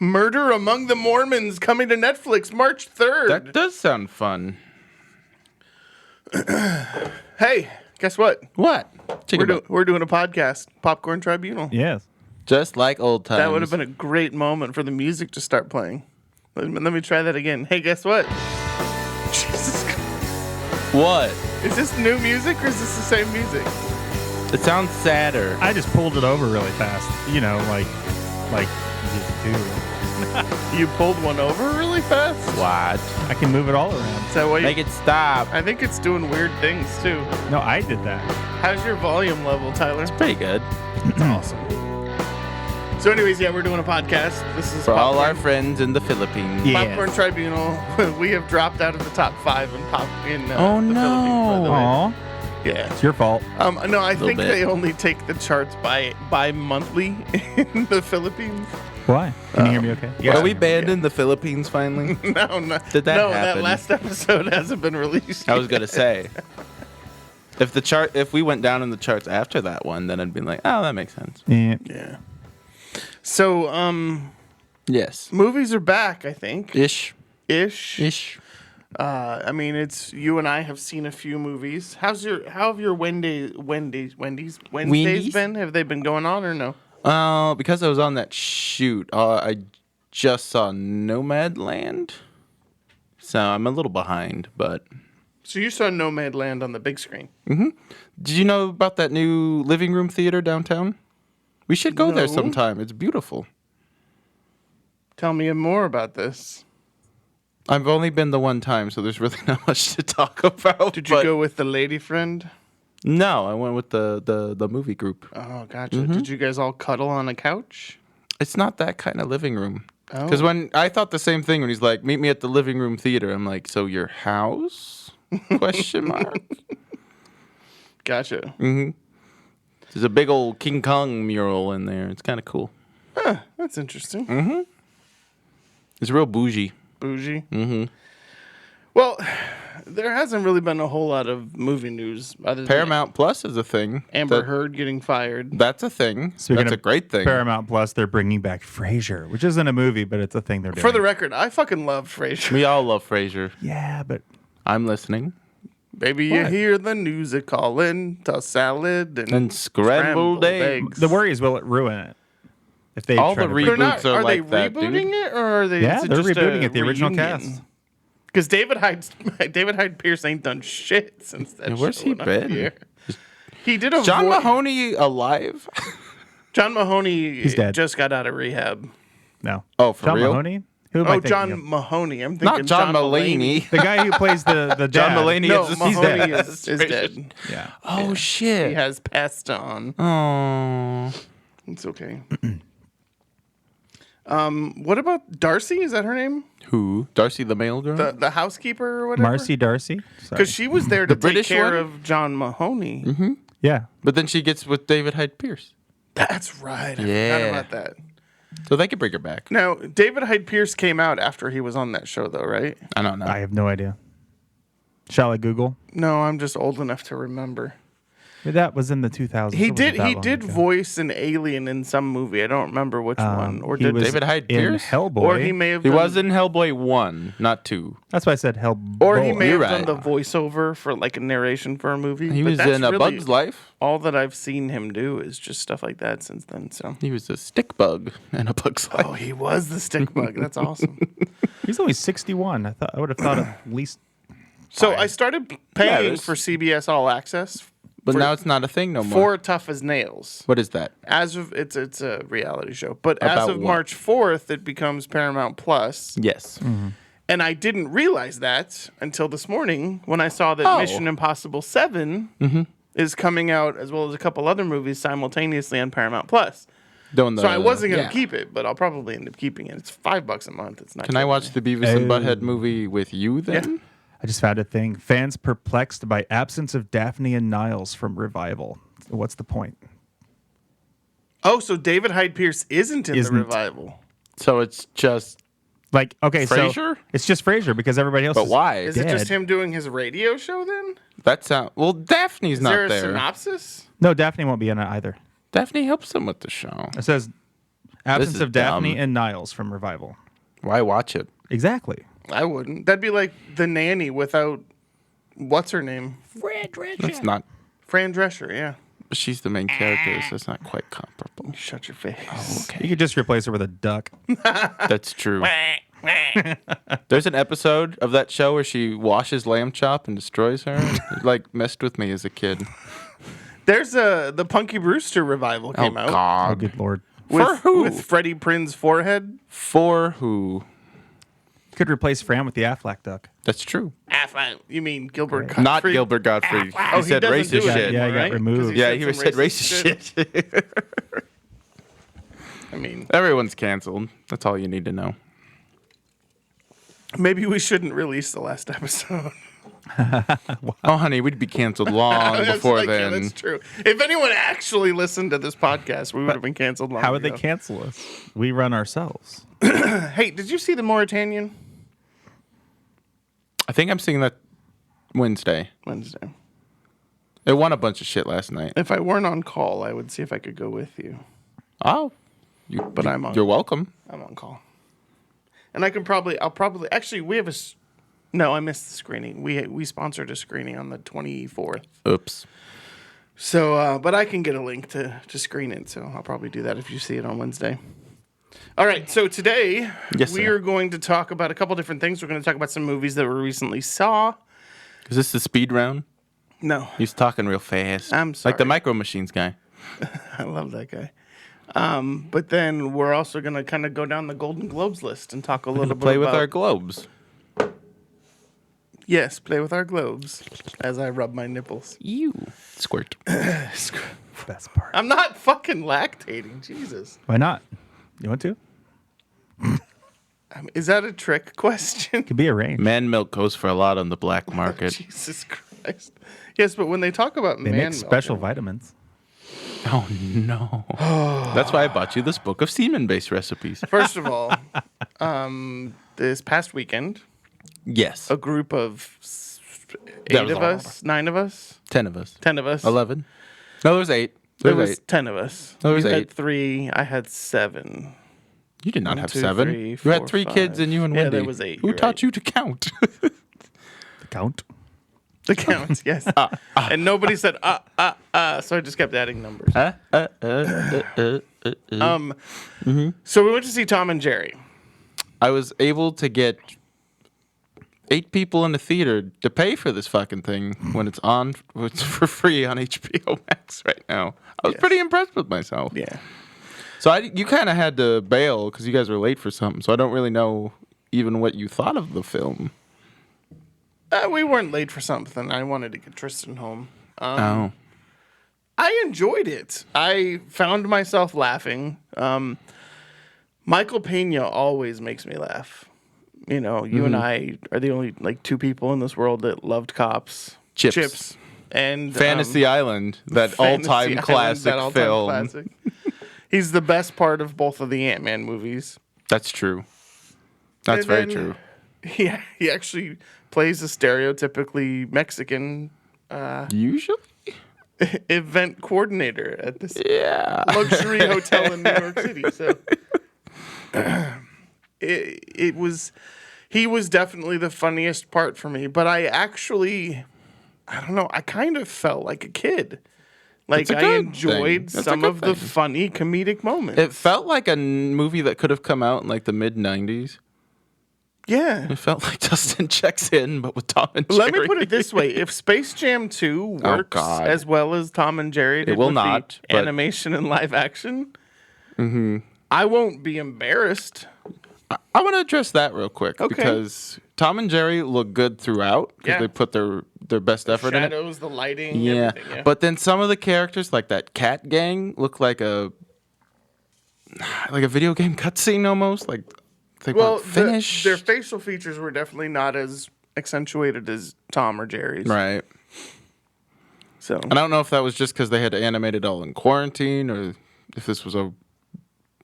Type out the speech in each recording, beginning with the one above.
Murder Among the Mormons coming to Netflix March 3rd. That does sound fun. Hey, guess what? What? We're doing a podcast, Popcorn Tribunal. Yes. Just like old times. That would have been a great moment for the music to start playing. Let me try that again. Hey, guess what? Jesus Christ. What? Is this new music or is this the same music? It sounds sadder. I just pulled it over really fast. You know, like you do. You pulled one over really fast? What? I can move it all around. Is that why Make it stop. I think it's doing weird things too. No, I did that. How's your volume level, Tyler? Pretty good. It's awesome. So anyways, yeah, we're doing a podcast. This is For all Popcorn- our friends in the Philippines. Yeah. Popcorn Tribunal. We have dropped out of the top 5 in Oh, the Philippines, by the way. Aw, Yeah. it's your fault. No, I think bit. they only take the charts by monthly in the Philippines. Why? Can you hear me okay? Are we banned in the Philippines finally? No. Did that no, happen? that last episode hasn't been released. I was gonna say, if we went down in the charts after that one, then I'd be like, oh, that makes sense. Yeah. Yeah. So, Yes. movies are back, I think. Ish. Ish. I mean, it's you and I have seen a few movies. How have your Wednesdays been? Have they been going on or no? Because I was on that shoot, I just saw Nomadland, so I'm a little behind. But So you saw Nomadland on the big screen. did you know about that new living room theater downtown? We should go there No. sometime. It's beautiful. Tell me more about this. I've only been the one time, so there's really not much to talk about. Did you go with the lady friend? No, I went with the movie group. Oh, gotcha. Did you guys all cuddle on a couch? It's not that kind of living room. Oh. Because when I thought the same thing when he's like, meet me at the living room theater. I'm like, so your house? Question mark. Gotcha. There's a big old King Kong mural in there. It's kind of cool. That's interesting. It's real bougie. Bougie. Well, there hasn't really been a whole lot of movie news other than Paramount Plus is a thing. Amber Heard getting fired. That's a thing. Speaking That's a of great thing. Paramount Plus, they're bringing back Frasier, which isn't a movie, but it's a thing they're doing. For the record, I fucking love Frasier. We all love Frasier. Yeah, but I'm listening. Baby, you hear the news a calling, toss salad And scrambled eggs. the worry is, will it ruin it? If they All try the to They're not, Reboots are are they like that, dude. rebooting it or are they? Yeah, is it they're just rebooting a it, the original reunion? cast. Because David Hyde Pierce ain't done shit since that. Yeah, where's show he went up been? here. He did a John vo- Mahoney alive? John Mahoney He's dead. just got out of rehab. No. Oh, for John real? Mahoney? Who am I Oh, thinking John of? Mahoney. I'm thinking Not John Mulaney. Mulaney. The guy who plays the dad. John Mulaney No, is he's Mahoney dead. is dead. Yeah. Oh, He shit. has passed on. Oh. It's okay. What about Darcy? Is that her name? Who? Darcy the mail girl? The housekeeper or whatever? Marcy Darcy? Sorry. Because she was there to take British care one? of John Mahoney. Yeah. But then she gets with David Hyde Pierce. That's right. I Yeah. forgot about that. So they could bring her back. Now, David Hyde Pierce came out after he was on that show, though, right? I don't know. I have no idea. Shall I Google? No, I'm just old enough to remember. That was in the 2000s. He It wasn't did. that He long did ago. voice an alien in some movie. I don't remember which one. Or He did was David Hyde in Pierce? Hellboy. Or he may have. He done, was in Hellboy 1, not 2. That's why I said Hellboy. Or he may have You're done right. the voiceover for like a narration for a movie. He but was that's in A really Bug's Life. All that I've seen him do is just stuff like that since then. So. He was a stick bug in A Bug's Life. Oh, he was the stick bug. That's awesome. He's only 61. I would have thought at least. So I started paying there's- for CBS All Access But for- now it's not a thing no more. for Tough as Nails. What is that? As of it's a reality show, but as About of what? March 4th, it becomes Paramount Plus. Yes. And I didn't realize that until this morning when I saw that Oh. Mission Impossible 7 is coming out, as well as a couple other movies simultaneously on Paramount Plus. Doing the, So I wasn't going to yeah. keep it, but I'll probably end up keeping it. It's $5 a month. It's not. Can I killing watch me. the Beavis and Oh. Butthead movie with you then? I just found a thing. Fans perplexed by absence of Daphne and Niles from Revival. What's the point? Oh, so David Hyde Pierce isn't in Isn't. the revival. So it's just. Like, okay, Frasier? so it's just Frasier because everybody else But is why? Is it just Dead. him doing his radio show then? That sound. Well, Daphne's Is not there a there. synopsis? No, Daphne won't be in it either. Daphne helps him with the show. It says Absence is of Daphne dumb. and Niles from Revival. Why watch it? Exactly. I wouldn't. That'd be like The Nanny without what's her name? That's not. Fran Drescher. Yeah. She's the main character, so it's not quite comparable. Shut your face. Okay. You could just replace her with a duck. That's true. There's an episode of that show where she washes lamb chop and destroys her. It, like, messed with me as a kid. There's the Punky Brewster revival came out. Oh, God. good Lord. For who? With Freddie Prinze's forehead. For who? Could replace Fran with the Affleck duck. That's true. You mean Gilbert Gottfried? Not Gilbert Gottfried. Oh, He said doesn't do racist it shit. Yeah, he got right? 'Cause removed. Yeah, he some said racist shit. I mean, Everyone's canceled. That's all you need to know. maybe we shouldn't release the last episode. Oh, honey, we'd be canceled long That's before like, then. Yeah, that's true. If anyone actually listened to this podcast, we would have been canceled long How would they ago. cancel us? We run ourselves. Hey, did you see The Mauritanian? I think I'm seeing that Wednesday. Wednesday. It won a bunch of shit last night. If I weren't on call, I would see if I could go with you. Oh, I'm on. You're welcome. I'm on call. And I'll probably, actually, we have no, I missed the screening. We sponsored a screening on the 24th. Oops. So, but I can get a link to screen it, so I'll probably do that if you see it on Wednesday. All right, so today Yes, we sir. are going to talk about a couple different things. We're going to talk about some movies that we recently saw. Is this the speed round? No, He's talking real fast. I'm Like the sorry. Micro Machines guy. I love that guy. But then we're also going to kind of go down the Golden Globes list and talk a little bit Play with about... our globes. Yes, play with our globes as I rub my nipples. You squirt. Best part. I'm not fucking lactating. Jesus. Why not? You want to? Is that a trick question? Could be arranged. Man milk goes for a lot on the black market. Jesus Christ. Yes, but when they talk about They man make milk, special vitamins. Oh no. That's why I bought you this book of semen-based recipes. First of all, this past weekend, Yes. a group of That 8 was of all. us, 9 of us, 10 of us. 10 of us. 11. No, there was 8. There There was was 8. 10 of us. There was You had 8. 3. I had 7. You did not 1, have 2, 7. 3, You 4, had 3 kids 5. and you and Yeah, Wendy. there was 8. Who You're taught right. you to count? The count. The count, yes. And nobody said, so I just kept adding numbers. So we went to see Tom and Jerry. I was able to get 8 people in the theater to pay for this fucking thing when it's for free on HBO Max right now. I was Yes. pretty impressed with myself. Yeah. So you kind of had to bail because you guys were late for something. So I don't really know even what you thought of the film. We weren't late for something. I wanted to get Tristan home. Oh. I enjoyed it. I found myself laughing. Michael Pena always makes me laugh. You know, you and I are the only 2 people in this world that loved Cops. Chips. And Fantasy Island, that Fantasy all-time Island, classic that all-time film. classic. He's the best part of both of the Ant-Man movies. That's true. That's And very then true. He actually plays a stereotypically Mexican Usually? event coordinator at this Yeah. luxury hotel in New York City. So he was definitely the funniest part for me. But I don't know, I kind of felt like a kid. Like, That's a I good enjoyed thing. That's a some good of the thing. funny comedic moments. It felt like a movie that could have come out in like the mid-90s. Yeah. It felt like Dustin checks in, but with Tom and Jerry. Let me put it this way. If Space Jam 2 works God. as well as Tom and Jerry did will with not, the but- animation and live action, I won't be embarrassed. I want to address that real quick Okay. because Tom and Jerry look good throughout because Yeah. they put their best effort in it. Shadows, the lighting, Yeah. everything. Yeah. But then some of the characters, like that cat gang, look like a video game cutscene almost. Like they weren't finished. their facial features were definitely not as accentuated as Tom or Jerry's. Right. So And I don't know if that was just because they had to animate it all in quarantine or if this was a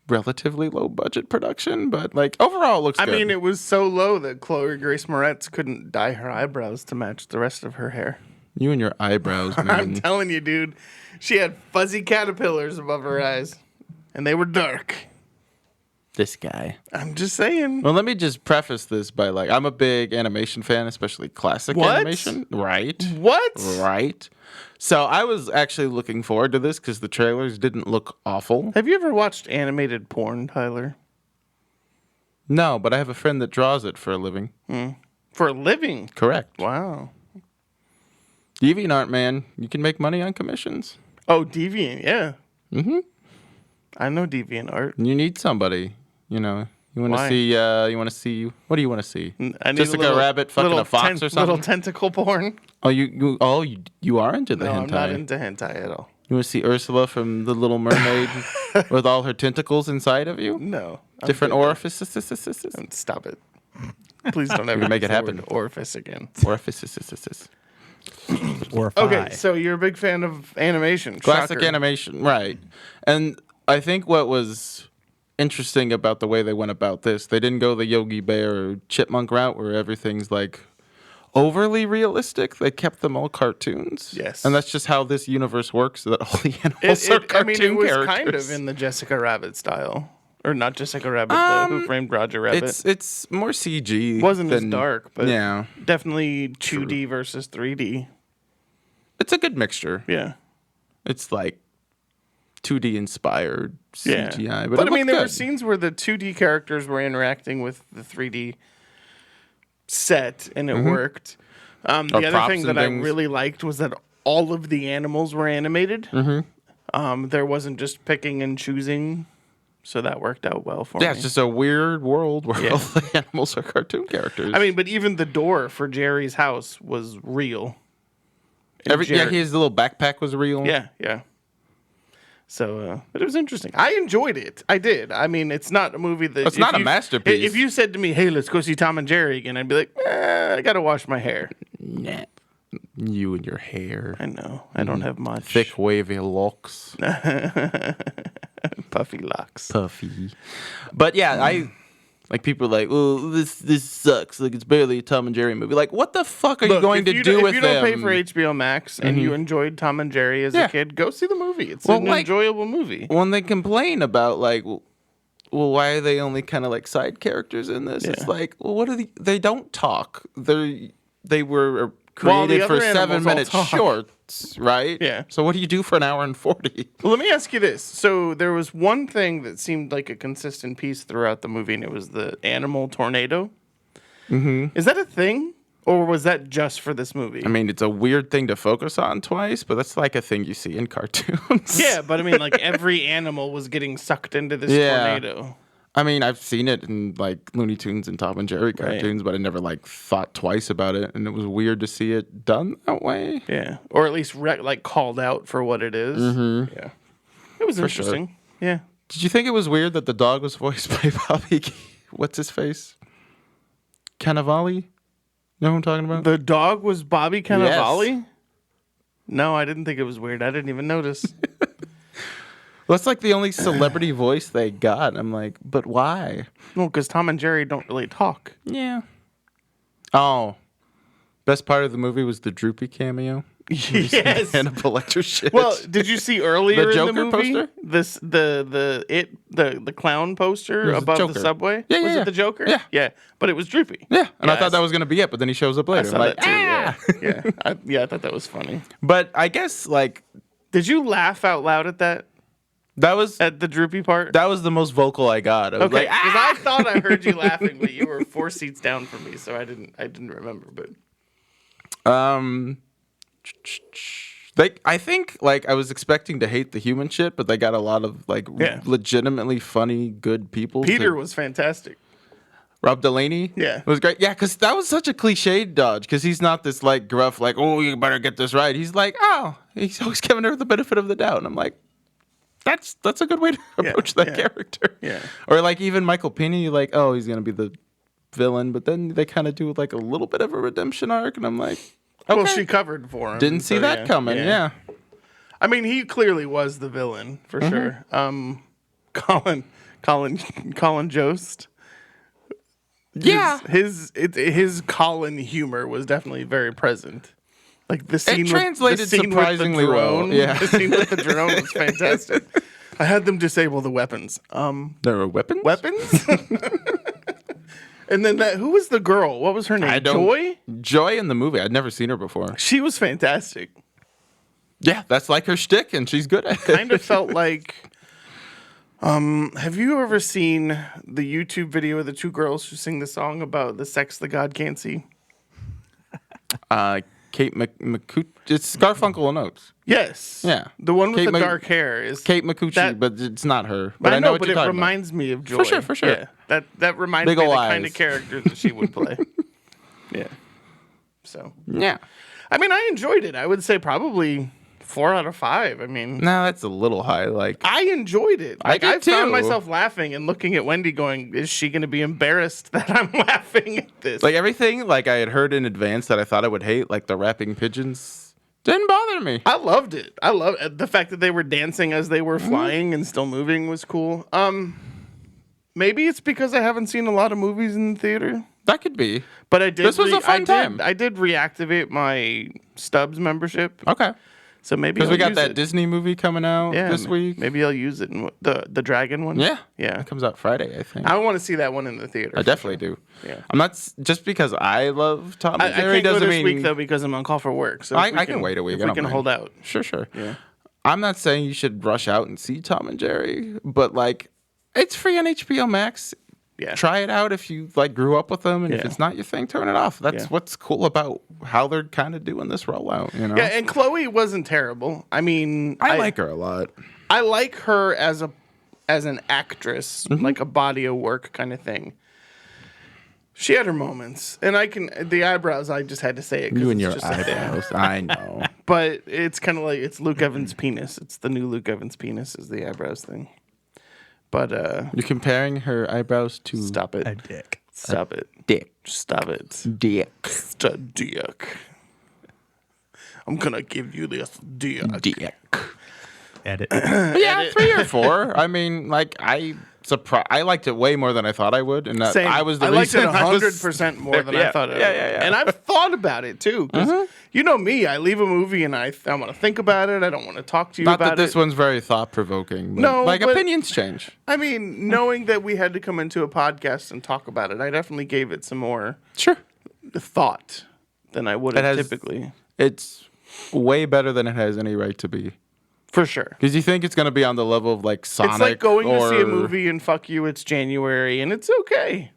relatively low budget production, but like overall it looks I good. mean, it was so low that Chloe Grace Moretz couldn't dye her eyebrows to match the rest of her hair. You and your eyebrows, I'm man. telling you, dude. She had fuzzy caterpillars above her eyes, and they were dark. This guy. I'm just saying. Well, let me just preface this by like, I'm a big animation fan, especially classic What? animation. Right. What? Right. So I was actually looking forward to this because the trailers didn't look awful. Have you ever watched animated porn, Tyler? No, but I have a friend that draws it for a living. For a living? Correct. Wow. DeviantArt, man, you can make money on commissions. Oh, Deviant, yeah. Mm-hmm. I know DeviantArt. You need somebody, you know. You want to Why? see, what do you want to see? I need Jessica Rabbit fucking a fox or something? Little tentacle porn. Oh, you are into the No, hentai. I'm not into hentai at all. You want to see Ursula from The Little Mermaid with all her tentacles inside of you? No. I'm Different good. orifices? Stop it. Please don't ever make use it the happen. word orifice again. Orifices. Or Okay, five. so you're a big fan of animation. Classic Shocker. animation, right. And I think what was interesting about the way they went about this, they didn't go the Yogi Bear or Chipmunk route where everything's like overly realistic. They kept them all cartoons. Yes. And that's just how this universe works, that all the animals are I cartoon mean, it was characters. kind of in the Jessica Rabbit style. Or not Jessica Rabbit, the Who Framed Roger Rabbit. It's more CG. Wasn't as than- dark, but yeah. definitely 2D versus 3D. It's a good mixture. Yeah. It's like 2D inspired Yeah. CGI. But But, I mean, there were good. scenes where the 2D characters were interacting with the 3D set, and it worked. The Or other props thing and that I things. really liked was that all of the animals were animated. There wasn't just picking and choosing, so that worked out well for me. Yeah, it's just a weird world where all the animals are cartoon characters. I mean, but even the door for Jerry's house was real. And yeah, his little backpack was real. Yeah, yeah. So, but it was interesting. I enjoyed it. I did. I mean, it's not a movie that... It's not a masterpiece. If you said to me, hey, let's go see Tom and Jerry again, I'd be like, I got to wash my hair. Nah. You and your hair. I know. I don't have much. Thick, wavy locks. Puffy locks. Puffy. But yeah, like people are like, oh, this sucks. Like it's barely a Tom and Jerry movie. Like, what the fuck are you going to do with If you them? don't pay for HBO Max and you enjoyed Tom and Jerry as Yeah. a kid, go see the movie. It's Well, an like- enjoyable movie. When they complain about like, well, why are they only kind of like side characters in this? It's Yeah. like, well, what are they don't talk. They were Well, the created for other animals 7 minutes all talk. shorts, right? Yeah. So what do you do for an hour and 40? Well, let me ask you this. So there was one thing that seemed like a consistent piece throughout the movie, and it was the animal tornado. Mm-hmm. Is that a thing? Or was that just for this movie? I mean, it's a weird thing to focus on twice, but that's like a thing you see in cartoons. yeah, but I mean, like every animal was getting sucked into this Yeah. tornado. I mean, I've seen it in like Looney Tunes and Tom and Jerry cartoons, but I never like thought twice about it, and it was weird to see it done that way. Yeah, or at least like called out for what it is. Mm-hmm. Yeah, it was interesting. Yeah, Did you think it was weird that the dog was voiced by Bobby? What's his face? Cannavale? You know who I'm talking about? the dog was Bobby Cannavale. No, I didn't think it was weird. I didn't even notice. That's like the only celebrity voice they got. I'm like, but why? No, because Tom and Jerry don't really talk. Yeah. Oh, best part of the movie was the Droopy cameo. Yes. Hannibal Lecter shit. Well, did you see earlier The Joker in the movie poster? this the clown poster was the above the Joker. subway? Yeah, was yeah, it the Joker? yeah. yeah, but it was Droopy. yeah, and I thought Yes. that was gonna be it, but then he shows up I later. saw I'm like, that too. Yeah, I thought that was funny. But I guess like Did you laugh out loud at that that was at the Droopy part? that was the most vocal I got. I was Okay, like, because I thought I heard you laughing, but you were 4 seats down from me, so I didn't remember. But I think like I was expecting to hate the human shit, but they got a lot of like Yeah. legitimately funny, good people. Peter was fantastic. Rob Delaney. Yeah. It was great. Yeah, because that was such a cliche dodge. Because he's not this like gruff, like, oh, you better get this right. He's like, oh, he's always giving her the benefit of the doubt. And I'm like, that's a good way to approach that character. Yeah. Or like even Michael Pena, you're like, oh, he's gonna be the villain, but then they kind of do like a little bit of a redemption arc, and I'm like, okay. Well, she covered for him. Didn't see so that coming. Yeah. I mean, he clearly was the villain for sure. Colin Jost. Yeah. His Colin humor was definitely very present. Like the scene, translated with the scene surprisingly with the well, drone. yeah. The scene with the drone was fantastic. I had them disable the weapons. There are weapons? Weapons? And then who was the girl? What was her name? Joy? Joy in the movie. I'd never seen her before. She was fantastic. Yeah, that's like her shtick, and she's good at it. Kind of felt like. Have you ever seen the YouTube video of the two girls who sing the song about the sex the God can't see? Kate McCooch. It's Garfunkel and Oates. Yes. Yeah. The one with Kate the dark hair is Kate McCoochie, that- but it's not her. But I know, what but you're it talking reminds me of Joy. For sure. Yeah, that reminds Big me of ol' the kind of eyes. character that she would play. Yeah. So, about. Yeah. I mean, I enjoyed it. I would say probably 4 out of 5. I mean, No, that's a little high. Like, I enjoyed it. I Like, did I found too. myself laughing and looking at Wendy going, is she going to be embarrassed that I'm laughing at this? like everything like I had heard in advance that I thought I would hate, like the rapping pigeons, didn't bother me. I loved it. I love the fact that they were dancing as they were flying and still moving was cool. Maybe it's because I haven't seen a lot of movies in the theater, That could be. but I did. This was a fun time. I did reactivate my Stubbs membership, Okay. so maybe Because we I'll got use that it. Disney movie coming out this week. Maybe I'll use it in the dragon one. Yeah. Yeah. It comes out Friday, I think. I want to see that one in the theater. I definitely do. Yeah. I'm not just because I love Tom I and Jerry can't go doesn't this mean week though because I'm on call for work. So I if we can wait a week. If I we don't can mind. hold out. Sure. Yeah. I'm not saying you should rush out and see Tom and Jerry, but like it's free on HBO Max. Yeah. Try it out if you like grew up with them, and if Yeah. it's not your thing, turn it off. That's Yeah. what's cool about how they're kind of doing this rollout. You know, Yeah, and Chloe wasn't terrible. I mean, I like her a lot. I like her as an actress, Mm-hmm. like a body of work kind of thing. She had her moments, and the eyebrows. I just had to say it. 'cause You and it's your just a thing. eyebrows. I know. But it's kind of like it's Luke Evans' penis. It's the new Luke Evans' penis is the eyebrows thing. But You're comparing her eyebrows to stop it. A dick. Stop it. dick. Stop it. Dick. It's a dick. I'm gonna give you this dick. Dick. Edit. Yeah, 3 or 4. I mean, like I liked it way more than I thought I would, and that Same. I was the I liked reason it I was 100% more than I Yeah, thought I would. yeah. And I've thought about it too. 'Cause you know me, I leave a movie and I want to think about it. I don't want to talk to you Not about that this it. one's very thought provoking. No, like but- opinions change. I mean, knowing that we had to come into a podcast and talk about it, I definitely gave it some more Sure, thought than I would It have has- typically. it's way better than it has any right to be. For sure. Because you think it's gonna be on the level of like Sonic. It's like going to see a or- movie and fuck you, it's January, and it's okay.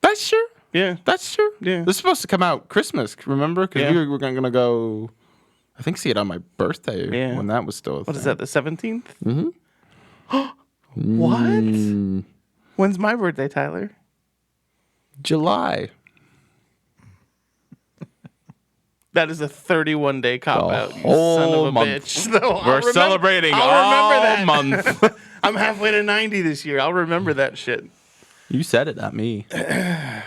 That's true. Yeah. That's true. Yeah. This is supposed to come out Christmas. Remember? Because Yeah. we were gonna go. I think see it on my birthday Yeah. when that was still. What is that, the 17th? Mm-hmm. What? When's my birthday, Tyler? July. That is a 31-day cop The out. You son whole of a month. bitch. No, I'll We're remember- celebrating I'll remember all that. month. I'm halfway to 90 this year. I'll remember that shit. You said it, not me.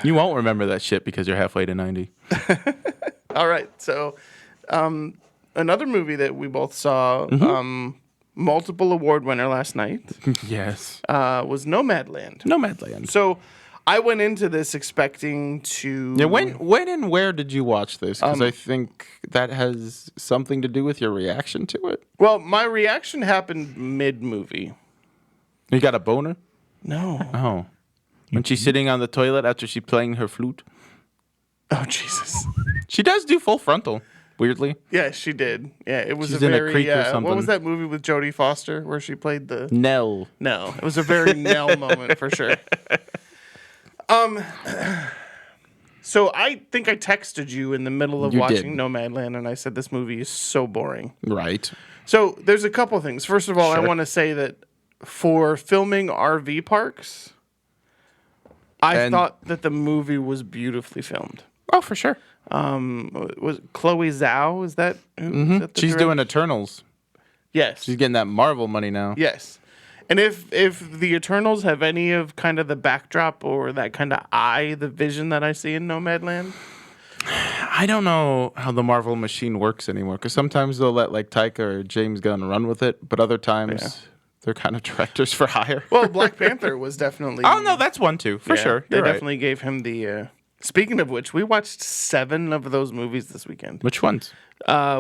You won't remember that shit because you're halfway to 90. All right. So, another movie that we both saw, Mm-hmm. multiple award winner last night, Yes. was Nomadland. Nomadland. So, I went into this expecting to. Yeah, when and where did you watch this? Because I think that has something to do with your reaction to it. Well, my reaction happened mid-movie. You got a boner? No. Oh. When she's sitting on the toilet after she's playing her flute? Oh, Jesus. She does do full frontal, weirdly. Yeah, she did. Yeah, it was She's a in a very. creek or What something. was that movie with Jodie Foster where she played the? Nell. No, it was a very Nell moment for sure. So I think I texted you in the middle of You watching did. Nomadland, and I said this movie is so boring. Right. So there's a couple things. First of all, I Sure. want to say that for filming RV parks, I And- thought that the movie was beautifully filmed. Oh, for sure. Was Chloe Zhao? Is that? Is that the She's director? doing Eternals. Yes. She's getting that Marvel money now. Yes. And if the Eternals have any of kind of the backdrop or that kind of the vision that I see in Nomadland, I don't know how the Marvel machine works anymore because sometimes they'll let like Taika or James Gunn run with it, but other times they're kind of directors for hire. well, Black Panther was definitely. Oh no, that's one too for yeah, sure. They You're right. definitely gave him the. Speaking of which, we watched 7 of those movies this weekend. Which ones?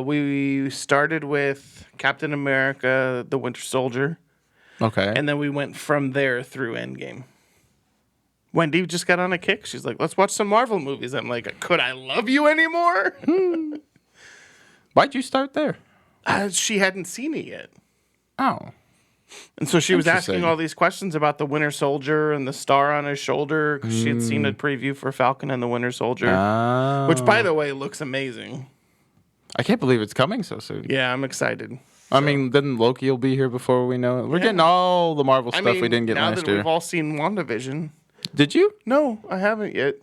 We started with Captain America: The Winter Soldier. Okay. And then we went from there through Endgame. Wendy just got on a kick. She's like, let's watch some Marvel movies. I'm like, could I love you anymore? Why'd you start there? She hadn't seen it yet. Oh. And so she was asking Interesting. all these questions about the Winter Soldier and the star on his shoulder, because she had seen a preview for Falcon and the Winter Soldier, which, by the way, looks amazing. I can't believe it's coming so soon. Yeah, I'm excited. I mean, then Loki will be here before we know it. We're getting all the Marvel stuff we didn't get now last that year. we've all seen WandaVision. Did you? No, I haven't yet.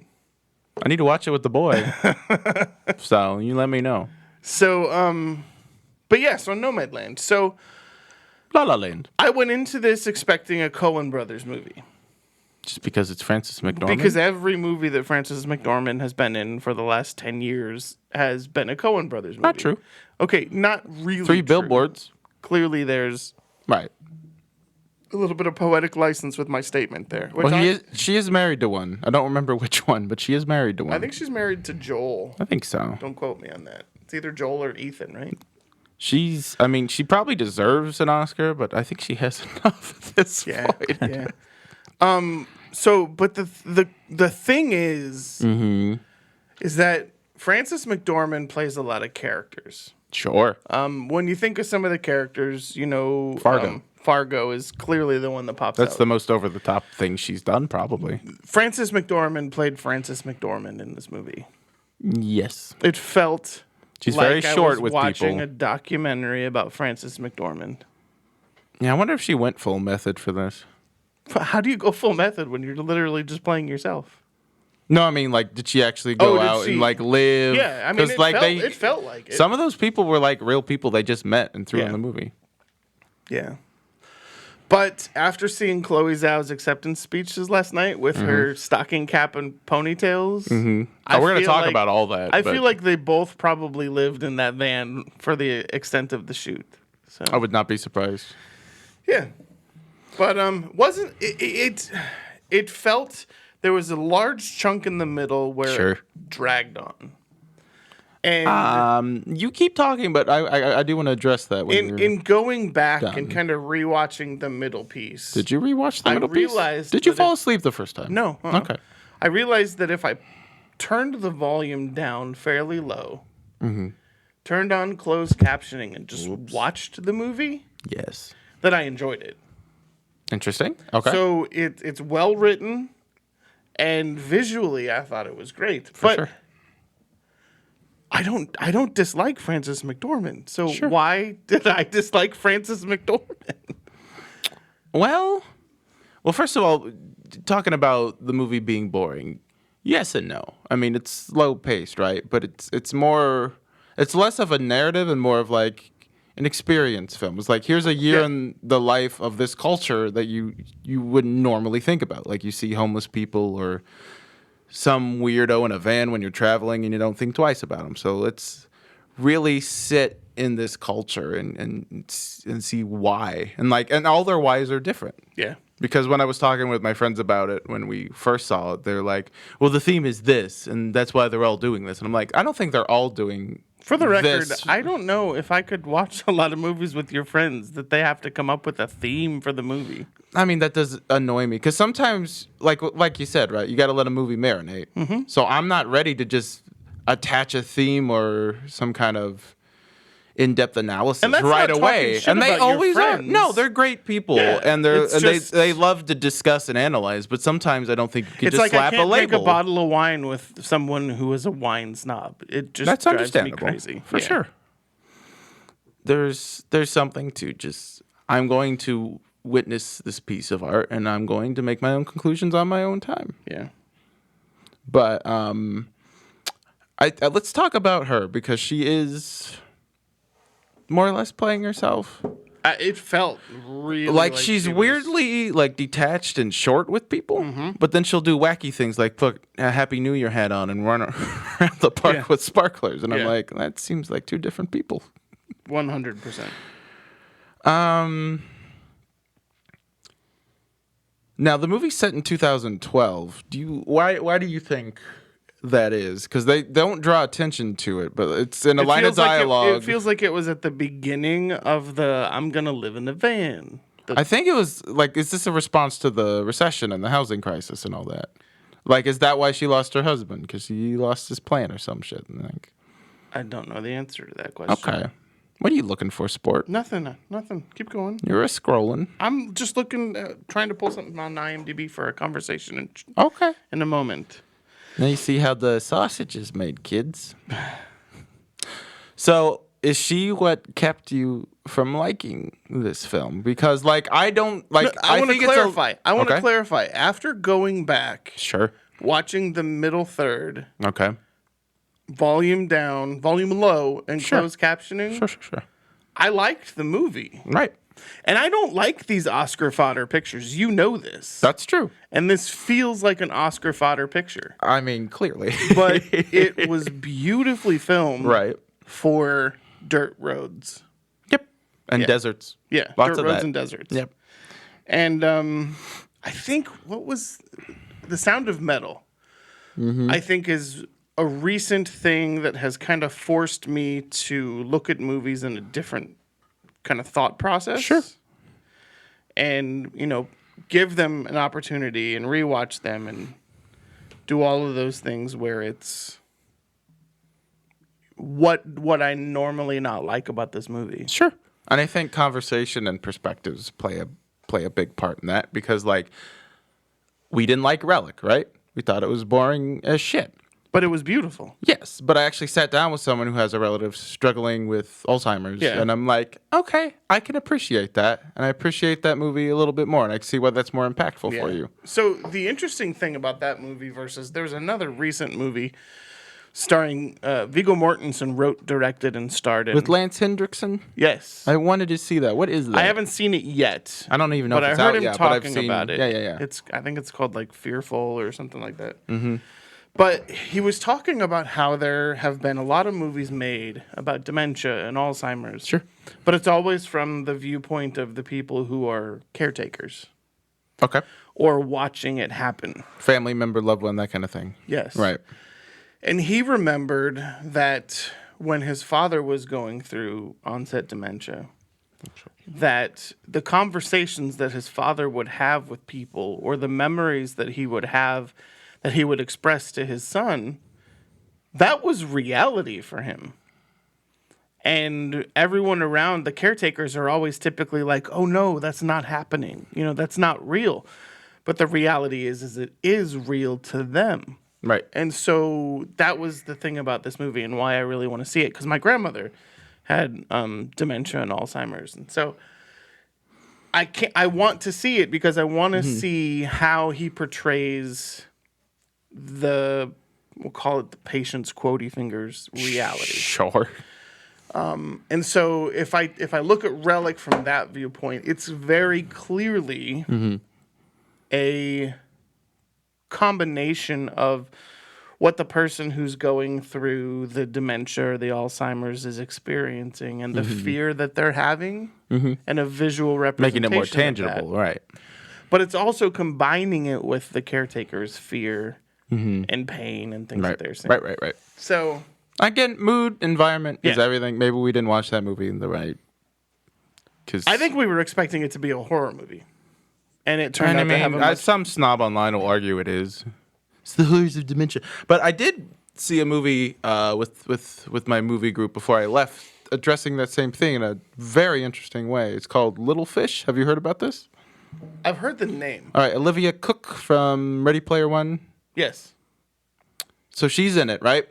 I need to watch it with the boy. So you let me know. So, but yeah, so Nomadland. So La La Land. I went into this expecting a Coen Brothers movie. Just because it's Francis McDormand? Because every movie that Francis McDormand has been in for the last 10 years has been a Coen Brothers movie. Not true. Okay, not really 3 true. billboards. Clearly there's Right. a little bit of poetic license with my statement there. Which Well, she is married to one. I don't remember which one, but she is married to one. I think she's married to Joel. I think so. Don't quote me on that. It's either Joel or Ethan, right? She probably deserves an Oscar, but I think she has enough at this point. Yeah. So, but the thing is that Francis McDormand plays a lot of characters. Sure. When you think of some of the characters, Fargo. Fargo is clearly the one that pops That's out. the most over-the-top thing she's done, probably. Francis McDormand played Francis McDormand in this movie. Yes. It felt She's like very short I was with watching people. a documentary about Francis McDormand. Yeah, I wonder if she went full method for this. How do you go full method when you're literally just playing yourself? No, I mean, like, did she actually go did out she? and, like, live? Yeah, I mean, 'Cause, it felt like it. Some of those people were, like, real people they just met and threw Yeah. in the movie. Yeah. But after seeing Chloe Zhao's acceptance speeches last night with her stocking cap and ponytails, We're going to talk about all that. I but feel like they both probably lived in that van for the extent of the shoot. So I would not be surprised. yeah, but wasn't it? It felt there was a large chunk in the middle where Sure. it dragged on, and You keep talking, but I do want to address that. in going back done. and kind of rewatching the middle piece. Did you rewatch the I middle piece? realized Did you that fall asleep the first time? No. Okay. I realized that if I turned the volume down fairly low, turned on closed captioning, and just watched the movie, Yes. that I enjoyed it. Interesting. Okay. So it's well written, and visually I thought it was great. For but sure. I don't dislike Francis McDormand. So Sure. why did I dislike Francis McDormand? Well, first of all, talking about the movie being boring, yes and no. I mean, it's slow paced, right? But it's less of a narrative and more of like an experience film. It's like, here's a year in the life of this culture that you wouldn't normally think about. Like, you see homeless people or some weirdo in a van when you're traveling and you don't think twice about them. So let's really sit in this culture and see why. And all their whys are different. Yeah. Because when I was talking with my friends about it when we first saw it, they're like, well, the theme is this, and that's why they're all doing this. And I'm like, I don't think they're all doing For the record, this. I don't know if I could watch a lot of movies with your friends that they have to come up with a theme for the movie. I mean, that does annoy me. Because sometimes, like you said, right, you got to let a movie marinate. Mm-hmm. So I'm not ready to just attach a theme or some kind of in-depth analysis And that's right not away. talking shit And they about your always are. friends. No, they're great people, Yeah, and it's just- they love to discuss and analyze. But sometimes I don't think you can It's just like I slap can't a label. drink a bottle of wine with someone who is a wine snob. It just That's drives understandable. me crazy. For Yeah. sure. There's something to just, I'm going to witness this piece of art and I'm going to make my own conclusions on my own time. Yeah. But let's talk about her because she is more or less playing herself. It felt really Like she's she was- weirdly like detached and short with people, but then she'll do wacky things like put a Happy New Year hat on and run around the park Yeah. with sparklers. And I'm Yeah. like, that seems like two different people. 100%. Now the movie's set in 2012. Why do you think that is? Because they don't draw attention to it, but it's in a line of feels like dialogue. it feels like it was at the beginning of the I'm gonna live in the van. I think it was like, is this a response to the recession and the housing crisis and all that? Like, is that why she lost her husband? Because he lost his plan or some shit? Like, I don't know the answer to that question. okay. What are you looking for, sport? Nothing. Keep going. You're a scrolling. I'm just looking, trying to pull something on IMDb for a conversation Okay. in a moment. Now you see how the sausage is made, kids. So, is she what kept you from liking this film? Because, like, I don't like. No, I want to clarify. I want to Okay. clarify. After going back, Sure. watching the middle third, Okay. volume down, volume low, and Sure. closed captioning, Sure. I liked the movie. Right. And I don't like these Oscar fodder pictures. You know this. That's true. And this feels like an Oscar fodder picture. I mean, clearly. But it was beautifully filmed Right. for dirt roads. Yep. And Yeah. deserts. Yeah, Lots dirt of roads that. and deserts. Yep. And I think what was The Sound of Metal, I think is a recent thing that has kind of forced me to look at movies in a different kind of thought process. Sure. And, give them an opportunity and rewatch them and do all of those things where it's what I normally not like about this movie. Sure. And I think conversation and perspectives play a big part in that because, like, we didn't like Relic, right? We thought it was boring as shit. But it was beautiful. Yes, but I actually sat down with someone who has a relative struggling with Alzheimer's, Yeah. and I'm like, okay, I can appreciate that, and I appreciate that movie a little bit more, and I can see why that's more impactful for you. So the interesting thing about that movie versus there's another recent movie starring Viggo Mortensen wrote, directed, and starred in. With Lance Hendrickson, Yes. I wanted to see that. What is that? I haven't seen it yet. I don't even know but if it's I heard out him yet, but I've talking seen about it. Yeah. I think it's called like Fearful or something like that. Mm-hmm. But he was talking about how there have been a lot of movies made about dementia and Alzheimer's. Sure. But it's always from the viewpoint of the people who are caretakers Okay. or watching it happen. Family member, loved one, that kind of thing. Yes. Right. And he remembered that when his father was going through onset dementia, that the conversations that his father would have with people or the memories that he would have that he would express to his son, that was reality for him. And everyone around, the caretakers are always typically like, oh no, that's not happening. That's not real. But the reality is it is real to them. Right. And so that was the thing about this movie and why I really want to see it. Because my grandmother had dementia and Alzheimer's. And so I want to see it because I want to see how he portrays we'll call it the patient's quotey fingers reality. Sure. And so if I look at Relic from that viewpoint, it's very clearly a combination of what the person who's going through the dementia or the Alzheimer's is experiencing and the fear that they're having and a visual representation Making it more of that. tangible, right. But it's also combining it with the caretaker's fear and pain and things that they're saying. Right. So Again, mood, environment is Yeah. everything. Maybe we didn't watch that movie in the right. Cause I think we were expecting it to be a horror movie. And it turned out to have a much... some snob online will argue it is. It's the horrors of dementia. But I did see a movie with my movie group before I left, addressing that same thing in a very interesting way. It's called Little Fish. Have you heard about this? I've heard the name. All right, Olivia Cook from Ready Player One. Yes. So she's in it, right?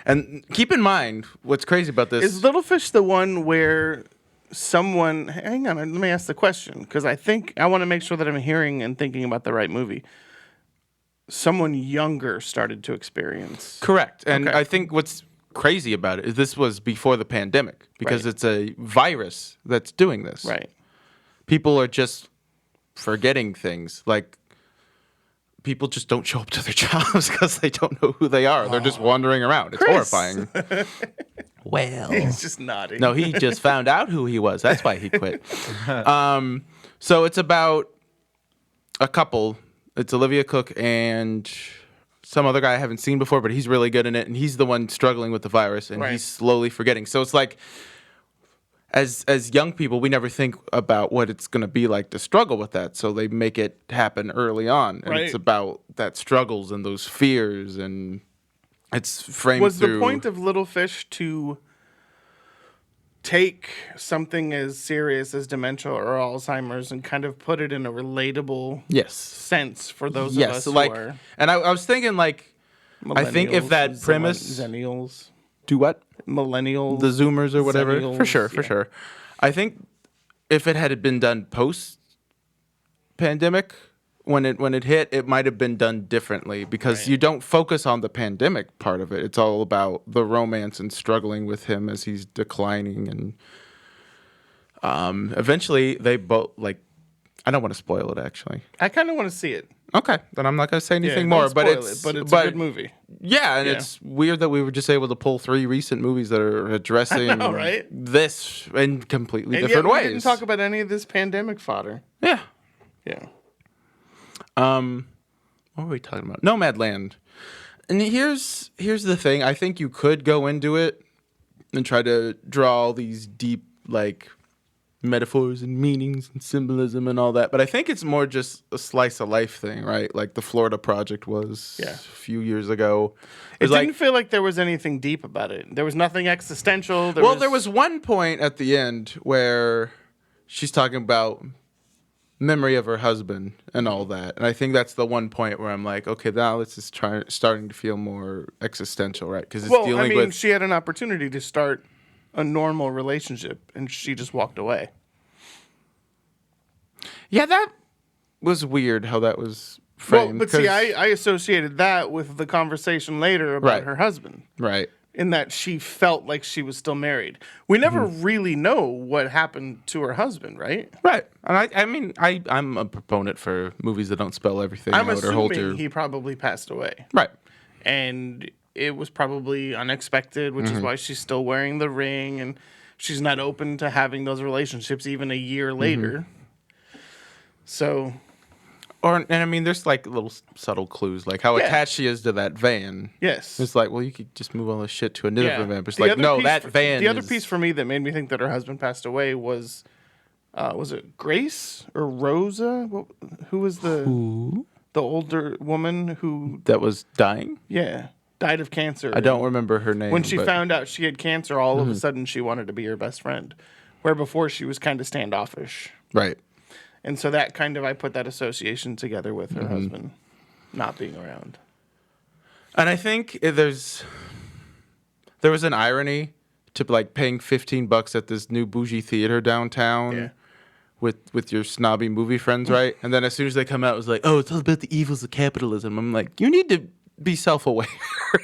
And keep in mind, what's crazy about this... Is Little Fish the one where someone... Hang on, let me ask the question, because I want to make sure that I'm hearing and thinking about the right movie. Someone younger started to experience. Correct. And Okay. I think what's crazy about it is this was before the pandemic, because Right. it's a virus that's doing this. Right. People are just forgetting things. Like, people just don't show up to their jobs because they don't know who they are. They're just wandering around. It's Chris. horrifying. Well, He's just nodding. no, he just found out who he was. That's why he quit. So it's about a couple. It's Olivia Cook and some other guy I haven't seen before, but he's really good in it. And he's the one struggling with the virus, and Right. he's slowly forgetting. So it's like, as young people, we never think about what it's going to be like to struggle with that. So they make it happen early on. And it's Right. about that struggles and those fears. And it's framed Was through... the point of Little Fish to take something as serious as dementia or Alzheimer's and kind of put it in a relatable Yes. sense for those Yes. of us Like, who are and I was thinking, like, I think if millennials, that premise... Zennials, Do what? millennials, The Zoomers or whatever. For Zennials, sure. yeah. Sure. I think if it had been done post-pandemic, when it hit, it might have been done differently because Right. you don't focus on the pandemic part of it. It's all about the romance and struggling with him as he's declining, and eventually they both like. I don't want to spoil it, actually. I kind of want to see it. Okay, then I'm not going to say anything don't more. But spoil it's it, but it's a good movie. Yeah, and Yeah. it's weird that we were just able to pull 3 recent movies that are addressing I know, right? this in completely And different yet ways. we didn't talk about any of this pandemic fodder. Yeah. Yeah. What were we talking about? Nomadland. And here's the thing. I think you could go into it and try to draw all these deep, like, metaphors and meanings and symbolism and all that. But I think it's more just a slice of life thing, right? Like the Florida Project was Yeah. a few years ago. It was didn't feel like there was anything deep about it. There was nothing existential. There was one point at the end where she's talking about memory of her husband and all that, and I think that's the one point where I'm like, okay, now this is starting to feel more existential, right? Because it's dealing with. She had an opportunity to start a normal relationship, and she just walked away. Yeah, that was weird how that was Well, framed. but see, 'cause- I associated that with the conversation later about Right. her husband, right. in that she felt like she was still married. We never Mm-hmm. really know what happened to her husband, right? Right. And I mean, I'm a proponent for movies that don't spell everything I'm out or hold assuming your... he probably passed away. Right. And it was probably unexpected, which Mm-hmm. is why she's still wearing the ring, and she's not open to having those relationships even a year later. So, And I mean, there's like little subtle clues, like how Yeah. attached she is to that van. yes. It's like, well, you could just move all this shit to a different van. But it's The like, other no, piece that for- van The other is... piece for me that made me think that her husband passed away was it Grace or Rosa? Who was the older woman who that was dying? died of cancer? I don't remember her name. When she but- found out she had cancer, all of a sudden she wanted to be her best friend, where before she was kind of standoffish. Right. And so that kind of, I put that association together with her husband not being around. And I think there was an irony to like paying $15 at this new bougie theater downtown Yeah. with your snobby movie friends, right? And then as soon as they come out, it was like, oh, it's all about the evils of capitalism. I'm like, you need to be self-aware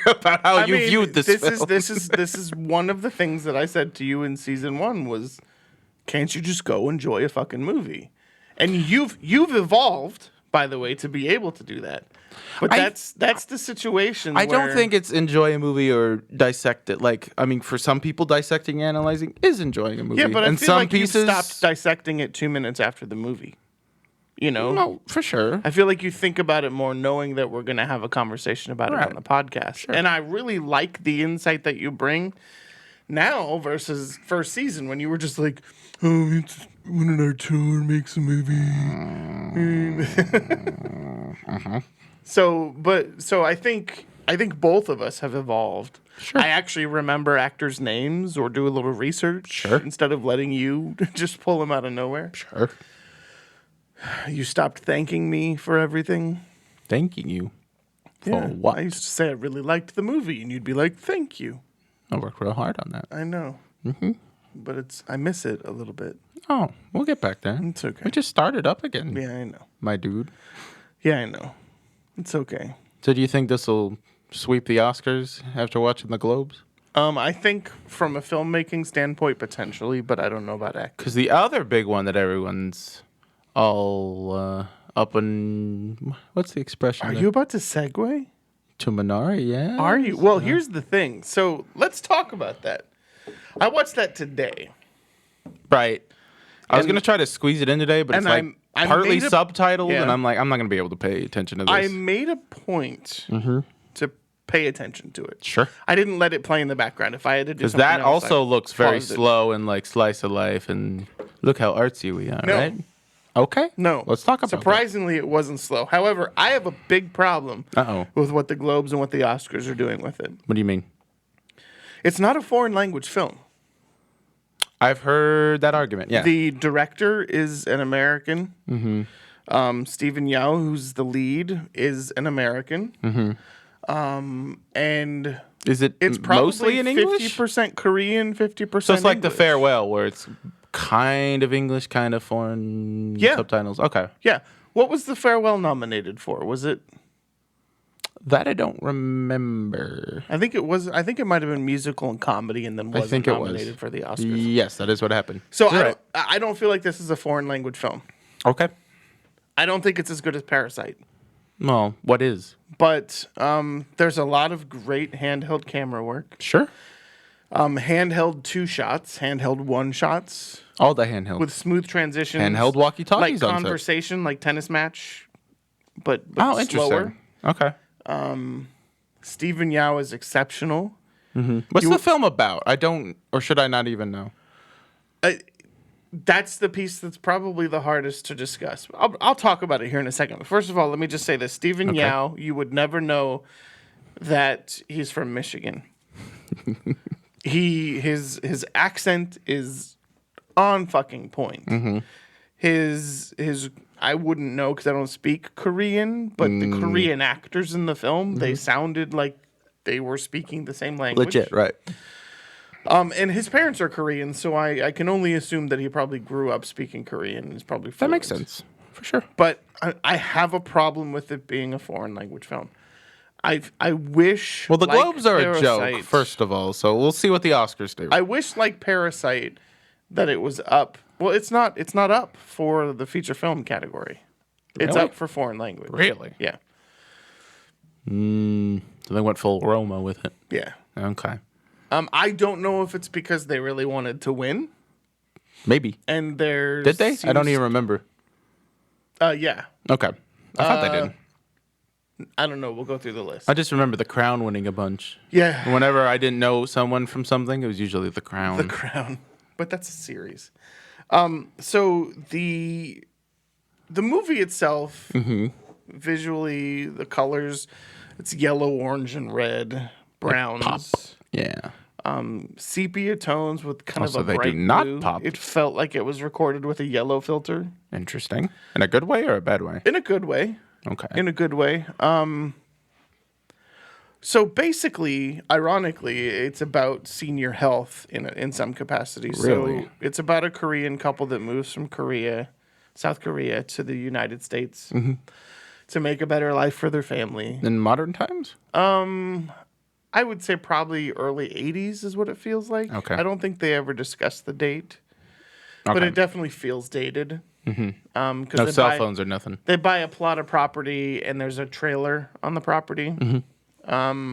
about how you viewed this film. This is one of the things that I said to you in season 1 was, can't you just go enjoy a fucking movie? And you've evolved, by the way, to be able to do that. But that's the situation. I don't where- think it's enjoy a movie or dissect it. Like, I mean, for some people, dissecting and analyzing is enjoying a movie. Yeah, but I and feel some like pieces, you stopped dissecting it 2 minutes after the movie. You know? No, for sure. I feel like you think about it more knowing that we're going to have a conversation about it Right. on the podcast. And I really like the insight that you bring now versus first season when you were just like, oh, it's one of our tour makes a movie. So I think both of us have evolved. Sure. I actually remember actors' names or do a little research Sure. instead of letting you just pull them out of nowhere. Sure. You stopped thanking me for everything. Thanking you for Yeah, what? I used to say I really liked the movie, and you'd be like, "Thank you." I worked real hard on that. I know, but I miss it a little bit. Oh, we'll get back there. It's okay. We just started up again, Yeah, I know. my dude. Yeah, I know. It's okay. So do you think this will sweep the Oscars after watching the Globes? I think from a filmmaking standpoint, potentially, but I don't know about acting. Because the other big one that everyone's all up in... What's the expression? Are there? you about to segue? To Minari, yeah. Are you? Well, here's the thing. So let's talk about that. I watched that today. Right. I was going to try to squeeze it in today, but it's and like I partly made a- subtitled, yeah. and I'm like, I'm not going to be able to pay attention to this. I made a point to pay attention to it. Sure. I didn't let it play in the background. If I had to do Because something that else, also I looks very paused it. slow and like slice of life, and look how artsy we are, No. right? Okay. No. Let's talk about Surprisingly, it wasn't slow. However, I have a big problem Uh-oh. with what the Globes and what the Oscars are doing with it. What do you mean? It's not a foreign language film. I've heard that argument. Yeah. The director is an American. Mm-hmm. Stephen Yao, who's the lead, is an American. Mm-hmm. And Is it it's probably mostly in English? 50% Korean, 50% So it's like The English. Farewell, where it's kind of English, kind of foreign Yeah. subtitles. Okay. Yeah. What was The Farewell nominated for? Was it? That I don't remember. I think it was. I think it might have been musical and comedy, and then wasn't think it was. nominated for the Oscars. Yes, that is what happened. So You're I don't feel like this is a foreign language film. Okay. I don't think it's as good as Parasite. Well, what is? But there's a lot of great handheld camera work. Sure. Handheld 2 shots, handheld 1 shots All the handheld. with smooth transitions. Handheld walkie-talkies like on set. conversation, like tennis match, but Oh, interesting. slower. Okay. Stephen Yao is exceptional. What's the film about? I don't, or should I not even know? That's the piece that's probably the hardest to discuss. I'll talk about it here in a second. But first of all, let me just say this. Stephen Yao, you would never know that he's from Michigan. His accent is on fucking point. His I wouldn't know because I don't speak Korean, but the Korean actors in the film, they sounded like they were speaking the same language. Legit, right? And his parents are Korean, so I can only assume that he probably grew up speaking Korean and is probably That fluent. makes sense. For sure. But I have a problem with it being a foreign language film. I wish. Well, the like Globes are a joke, Parasite- first of all, so we'll see what the Oscars do. I wish, like Parasite, that it was up. Well, it's not. It's not up for the feature film category. It's Really? up for foreign language. Really? Yeah. So they went full Roma with it. Yeah. Okay. I don't know if it's because they really wanted to win, Maybe. and there Did they? I don't even remember. Yeah. Okay. I thought they did. I don't know. We'll go through the list. I just remember The Crown winning a bunch. Yeah. Whenever I didn't know someone from something, it was usually The Crown. The Crown, but that's a series. So the movie itself, visually, the colors, it's yellow, orange, and red, browns, Yeah. sepia tones with kind Also, of a they do bright not blue. pop. It felt like it was recorded with a yellow filter Interesting. In a good way or a bad way? in a good way. Okay. In a good way. So basically, ironically, it's about senior health in some capacity. Really? So it's about a Korean couple that moves from South Korea, to the United States to make a better life for their family. In modern times? I would say probably early 80s is what it feels like. Okay. I don't think they ever discussed the date, but Okay. it definitely feels dated. No Because cell phones or nothing. they buy a plot of property and there's a trailer on the property. And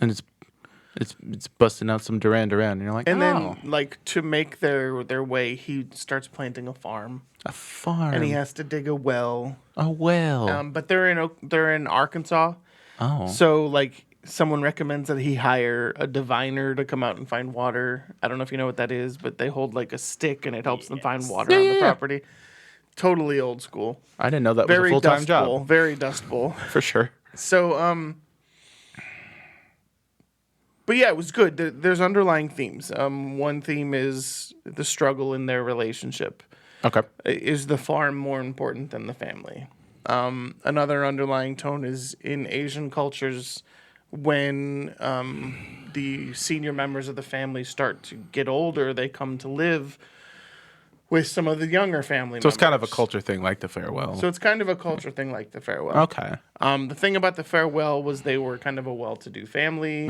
it's busting out some Duran Duran. And you're like, And oh, then, like, to make their way, he starts planting a farm, a farm. and he has to dig a well. a well. But they're in Arkansas, oh. so like someone recommends that he hire a diviner to come out and find water. I don't know if you know what that is, but they hold like a stick and it helps them find water on the property. Totally old school. I didn't know that was a Very full-time Dust Bowl. job. Very Dust Bowl. For sure. So, but yeah, it was good. There's underlying themes. One theme is the struggle in their relationship. Okay. Is the farm more important than the family? Another underlying tone is in Asian cultures, when the senior members of the family start to get older, they come to live with some of the younger family members. So it's kind of a culture thing like The Farewell. So it's kind of a culture thing like The Farewell. okay. The thing about The Farewell was they were kind of a well-to-do family.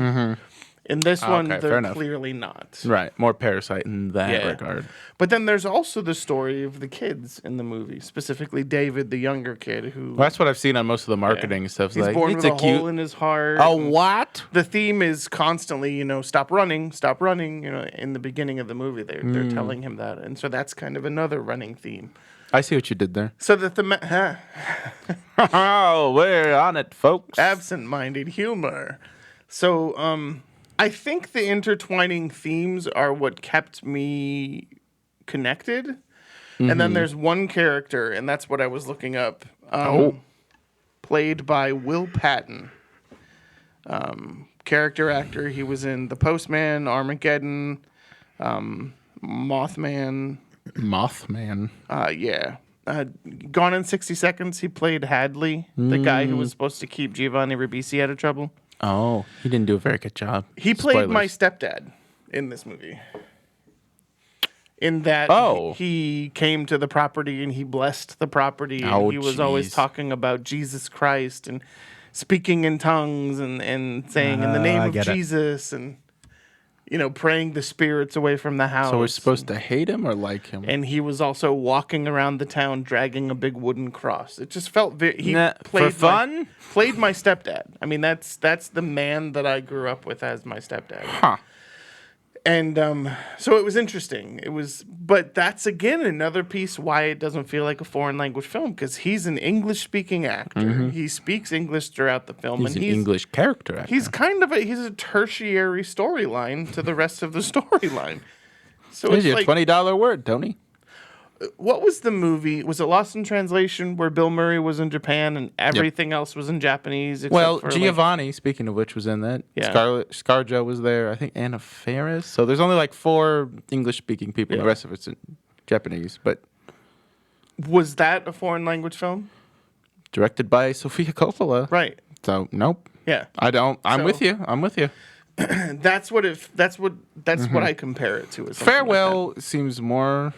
In this one, Okay, fair they're enough. clearly not. Right. More Parasite in that Yeah. regard. But then there's also the story of the kids in the movie, specifically David, the younger kid, who Well, that's what I've seen on most of the marketing stuff. he's Like, born it's with a a cute. hole in his heart. A what? The theme is constantly, stop running. In the beginning of the movie, they're telling him that, and so that's kind of another running theme. I see what you did there. So that Oh, we're on it, folks. absent-minded humor. So I think the intertwining themes are what kept me connected. And then there's one character, and that's what I was looking up. Played by Will Patton. Character actor. He was in The Postman, Armageddon, Mothman. Mothman. Yeah. Gone in 60 Seconds, he played Hadley, the guy who was supposed to keep Giovanni Ribisi out of trouble. Oh, he didn't do a very good job. He played my Spoilers. stepdad in this movie. In that he came to the property and he blessed the property. Oh, and he was always jeez. talking about Jesus Christ and speaking in tongues and saying in the name I of get it. Jesus and, praying the spirits away from the house. So we're supposed to hate him or like him? And he was also walking around the town dragging a big wooden cross. It just felt he Nah, for played fun? played my stepdad. I mean, that's the man that I grew up with as my stepdad. Huh. And so it was interesting. But that's again another piece why it doesn't feel like a foreign language film, because he's an English-speaking actor. He speaks English throughout the film, He's and an English character actor. he's kind of he's a tertiary storyline to the rest of the storyline. So Here's it's your like, $20 word, Tony. what was the movie? Was it Lost in Translation where Bill Murray was in Japan and everything else was in Japanese? Except Well, for, Giovanni, speaking of which, was in that. Yeah. ScarJo was there. I think Anna Faris. So there's only like 4 English-speaking people. Yeah. The rest of it's in Japanese. But was that a foreign language film? directed by Sofia Coppola. Right. So nope. Yeah. I don't. I'm So- with you. I'm with you. That's what I compare it to. Is something like that. Farewell seems more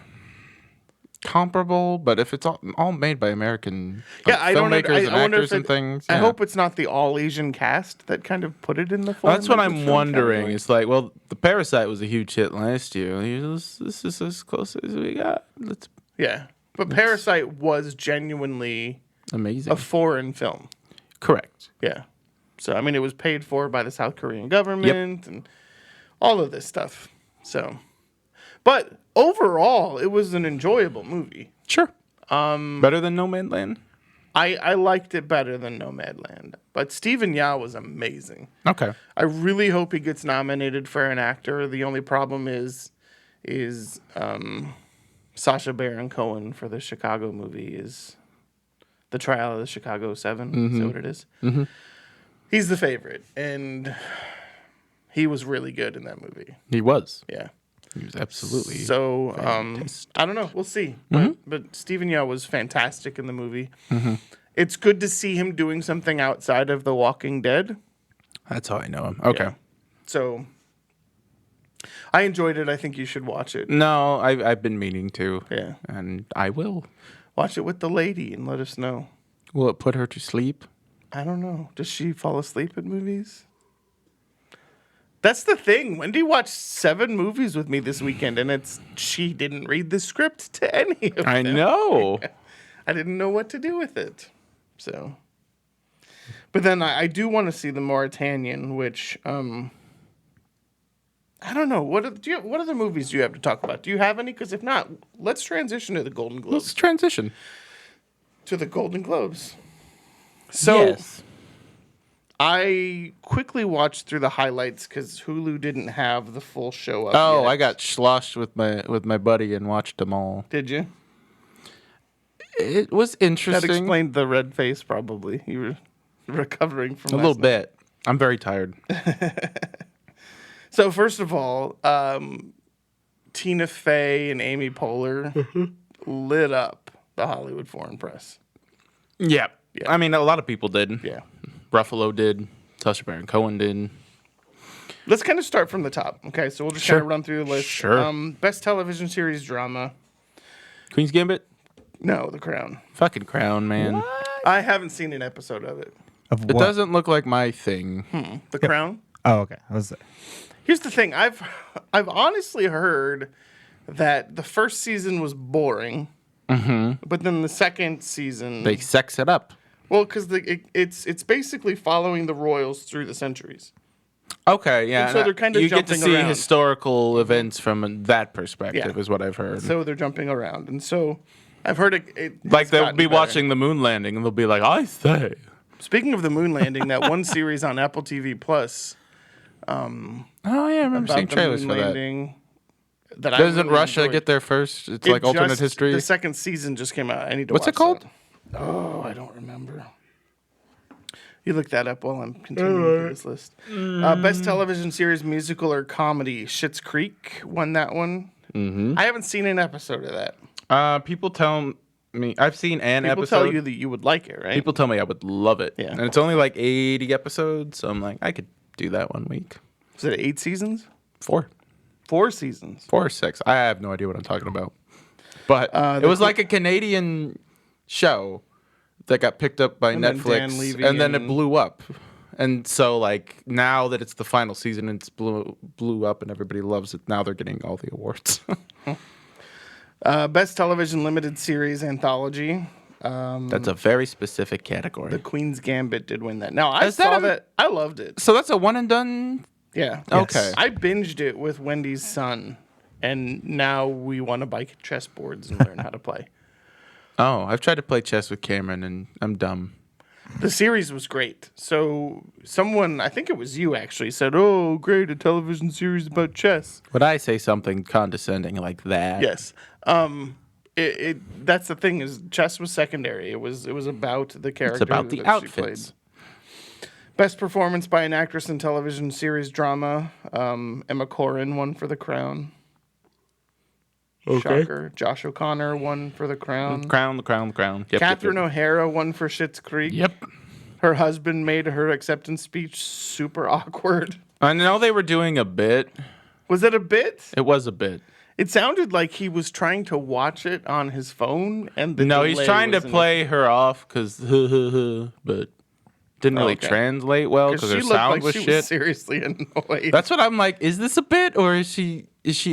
comparable, but if it's all made by American I don't know. filmmakers and I wonder actors if and things. I yeah. hope it's not the all Asian cast that kind of put it in the. Well, Foreign that's what language I'm film wondering. category. It's like, well, The Parasite was a huge hit last year. This is as close as we got. That's Yeah, but Parasite was genuinely amazing. a foreign film. Correct. Yeah, so I mean, it was paid for by the South Korean government and all of this stuff. So, but overall, it was an enjoyable movie. Sure. Better than No Man's Land. I liked it better than Nomadland, but Stephen Yao was amazing. Okay. I really hope he gets nominated for an actor. The only problem is Sacha Baron Cohen for the Chicago movie is The Trial of the Chicago 7. Is that what it is? Mm-hmm. He's the favorite, and he was really good in that movie. He was. Yeah. He was absolutely. So I don't know. We'll see. But Stephen Yeun was fantastic in the movie. It's good to see him doing something outside of The Walking Dead. That's how I know him. Okay. Yeah. So I enjoyed it. I think you should watch it. No, I've been meaning to. Yeah. And I will. Watch it with the lady and let us know. Will it put her to sleep? I don't know. Does she fall asleep at movies? That's the thing. Wendy watched 7 movies with me this weekend, and she didn't read the script to any of them. I know. I didn't know what to do with it. So, but then I do want to see The Mauritanian, which I don't know. What other movies do you have to talk about? Do you have any? Because if not, let's transition to the Golden Globes. Let's transition. To the Golden Globes. So Yes. I quickly watched through the highlights because Hulu didn't have the full show up. Oh, yet. I got sloshed with my buddy and watched them all. Did you? It was That interesting. explained the red face. Probably you were recovering from a last little night. bit. I'm very tired. So first of all, Tina Fey and Amy Poehler lit up the Hollywood Foreign Press. Yeah. I mean, a lot of people did. Yeah. Ruffalo did. Sacha Baron Cohen did. Let's kind of start from the top. Okay, so we'll just kind of run through the list. Sure. Best television series drama. Queen's Gambit? No, The Crown. Fucking Crown, man. I haven't seen an episode of it. Of It what? doesn't look like my thing. The Crown. Oh, okay. Here's the thing. I've honestly heard that the first season was boring, but then the second season, They sex it up. well, because it's basically following the royals through the centuries. Okay, yeah. And so they're kind of you get to jumping see around. historical events from that perspective, Yeah. is what I've heard. So they're jumping around, and so I've heard it Like it's they'll gotten be better. watching the moon landing and they'll be like, I say. Speaking of the moon landing, that one series on Apple TV Plus Oh yeah, I remember seeing about the trailers moon for that. landing. That I Doesn't really Russia enjoyed. get there first? It's It like alternate just- history. The second season just came out. I need to What's watch it called? that. Oh, I don't remember. You look that up while I'm continuing through this list. Best television series, musical or comedy. Schitt's Creek won that one. Mm-hmm. I haven't seen an episode of that. People tell me I've seen an People episode. tell you that you would like it, right? People tell me I would love it. Yeah. And it's only like 80 episodes, so I'm like, I could do that 1 week. Is it 8 seasons? 4 seasons. or 6. I have no idea what I'm talking about. But it was like a Canadian show that got picked up by And then Dan Netflix, Levy and then it and- blew up. And so, like, now that it's the final season, it's blew up, and everybody loves it. Now they're getting all the awards. Best television limited series anthology. That's a very specific category. The Queen's Gambit did win that. Now I Is that saw a- that. I loved it. So that's a one and done. Yeah. Okay. I binged it with Wendy's son, and now we want to buy chessboards and learn how to play. Oh, I've tried to play chess with Cameron, and I'm dumb. The series was great. So someone, I think it was you actually, said, "Oh, great, a television series about chess." Would I say something condescending like that? Yes. That's the thing is chess was secondary. It was about the character. It's about the that she outfits. played. Best performance by an actress in television series drama. Emma Corrin won for The Crown. Okay. Shocker. Josh O'Connor won for The Crown. The crown. Yep, Catherine yep. O'Hara won for Schitt's Creek. Yep. Her husband made her acceptance speech super awkward. I know they were doing a bit. Was it a bit? It was a bit. It sounded like he was trying to watch it on his phone, and No, he's trying to play her off because, but didn't really Okay. translate well because her she looked sound like was she shit. was seriously annoyed. That's what I'm like. Is this a bit or is she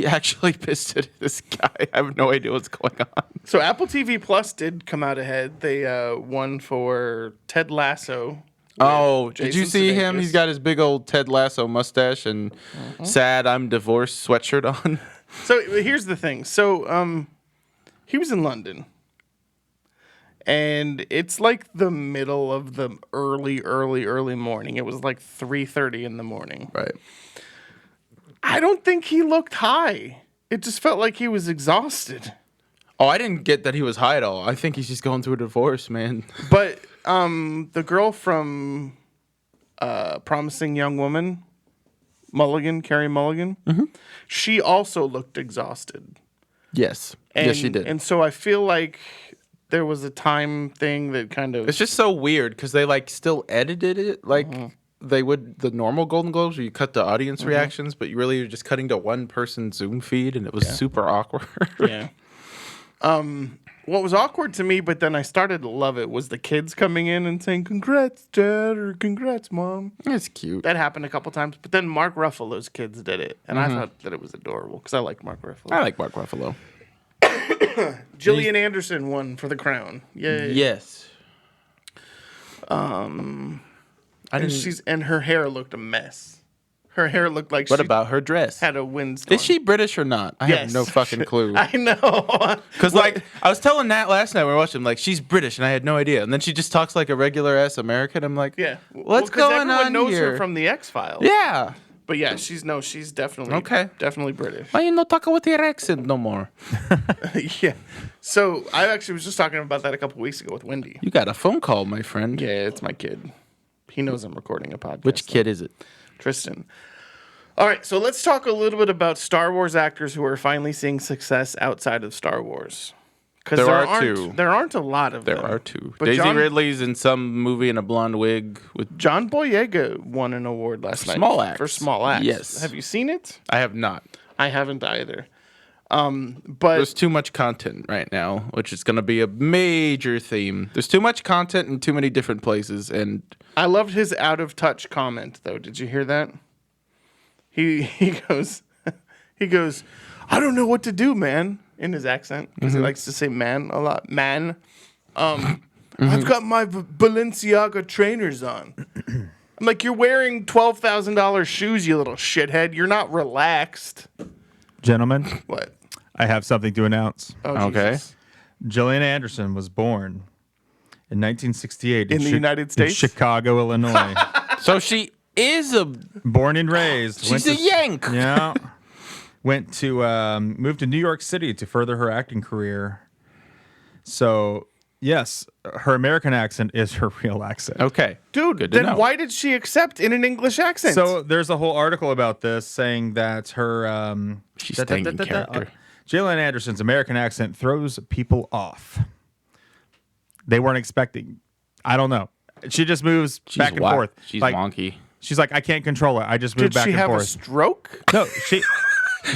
actually pissed at this guy? I have no idea what's going on. So Apple TV Plus did come out ahead. They won for Ted Lasso. Oh, did you Jason see him? Sudeikis. He's got his big old Ted Lasso mustache and sad I'm divorced sweatshirt on. So here's the thing. So he was in London. And it's like the middle of the early morning. It was like 3:30 in the morning. Right. I don't think he looked high. It just felt like he was exhausted. Oh, I didn't get that he was high at all. I think he's just going through a divorce, man. But the girl from Promising Young Woman, Carrie Mulligan, she also looked exhausted. Yes. And, yes, she did. And so I feel like there was a time thing that kind of... It's just so weird because they like still edited it like they would the normal Golden Globes where you cut the audience reactions, but you really are just cutting to one person's Zoom feed, and it was super awkward. Yeah. What was awkward to me, but then I started to love it, was the kids coming in and saying, "Congrats, Dad," or "Congrats, Mom." It's cute. That happened a couple times, but then Mark Ruffalo's kids did it, and I thought that it was adorable because I like Mark Ruffalo. I like Mark Ruffalo. Gillian Anderson won for The Crown. Yay. Yes. And her hair looked a mess. Her hair looked like What she about her dress? had a windstorm. Is she British or not? I have Yes. no fucking clue. I know. Because, like, I was telling Nat last night we were watching, like, she's British, and I had no idea. And then she just talks like a regular ass American. I'm like, Yeah. what's 'cause going everyone on knows here? her from the X-Files. Yeah. But yeah, she's definitely Okay. definitely British. Why you not talking with your accent no more? Yeah. So I actually was just talking about that a couple weeks ago with Wendy. You got a phone call, my friend. Yeah, it's my kid. He knows I'm recording a podcast. Which kid is it? Tristan. All right, so let's talk a little bit about Star Wars actors who are finally seeing success outside of Star Wars. Because There are two. There aren't a lot of them. There are two. But Daisy John, Ridley's in some movie in a blonde wig with. John Boyega won an award last night. Small Axe. For Small Axe. Yes. Have you seen it? I have not. I haven't either. But There's too much content right now, which is going to be a major theme. There's too much content in too many different places, and I loved his out of touch comment, though. Did you hear that? He goes, I don't know what to do, man, in his accent, because he likes to say man a lot. Man, I've got my Balenciaga trainers on. I'm like, you're wearing $12,000 shoes, you little shithead. You're not relaxed. Gentlemen, What? I have something to announce. Oh, Okay. Jesus. Gillian Anderson was born in 1968 In the United in States? Chicago, Illinois. So she is a. Born and raised. She's a Yank. Yeah. Moved to New York City to further her acting career. So, yes, her American accent is her real accent. Okay. Dude, Good to then know. why did she accept in an English accent? So there's a whole article about this saying that her She's staying in character. Gillian Anderson's American accent throws people off. They weren't expecting. I don't know. She just moves back and forth. She's like, wonky. She's like, I can't control it. I just move did back she and have forth. a stroke? No, she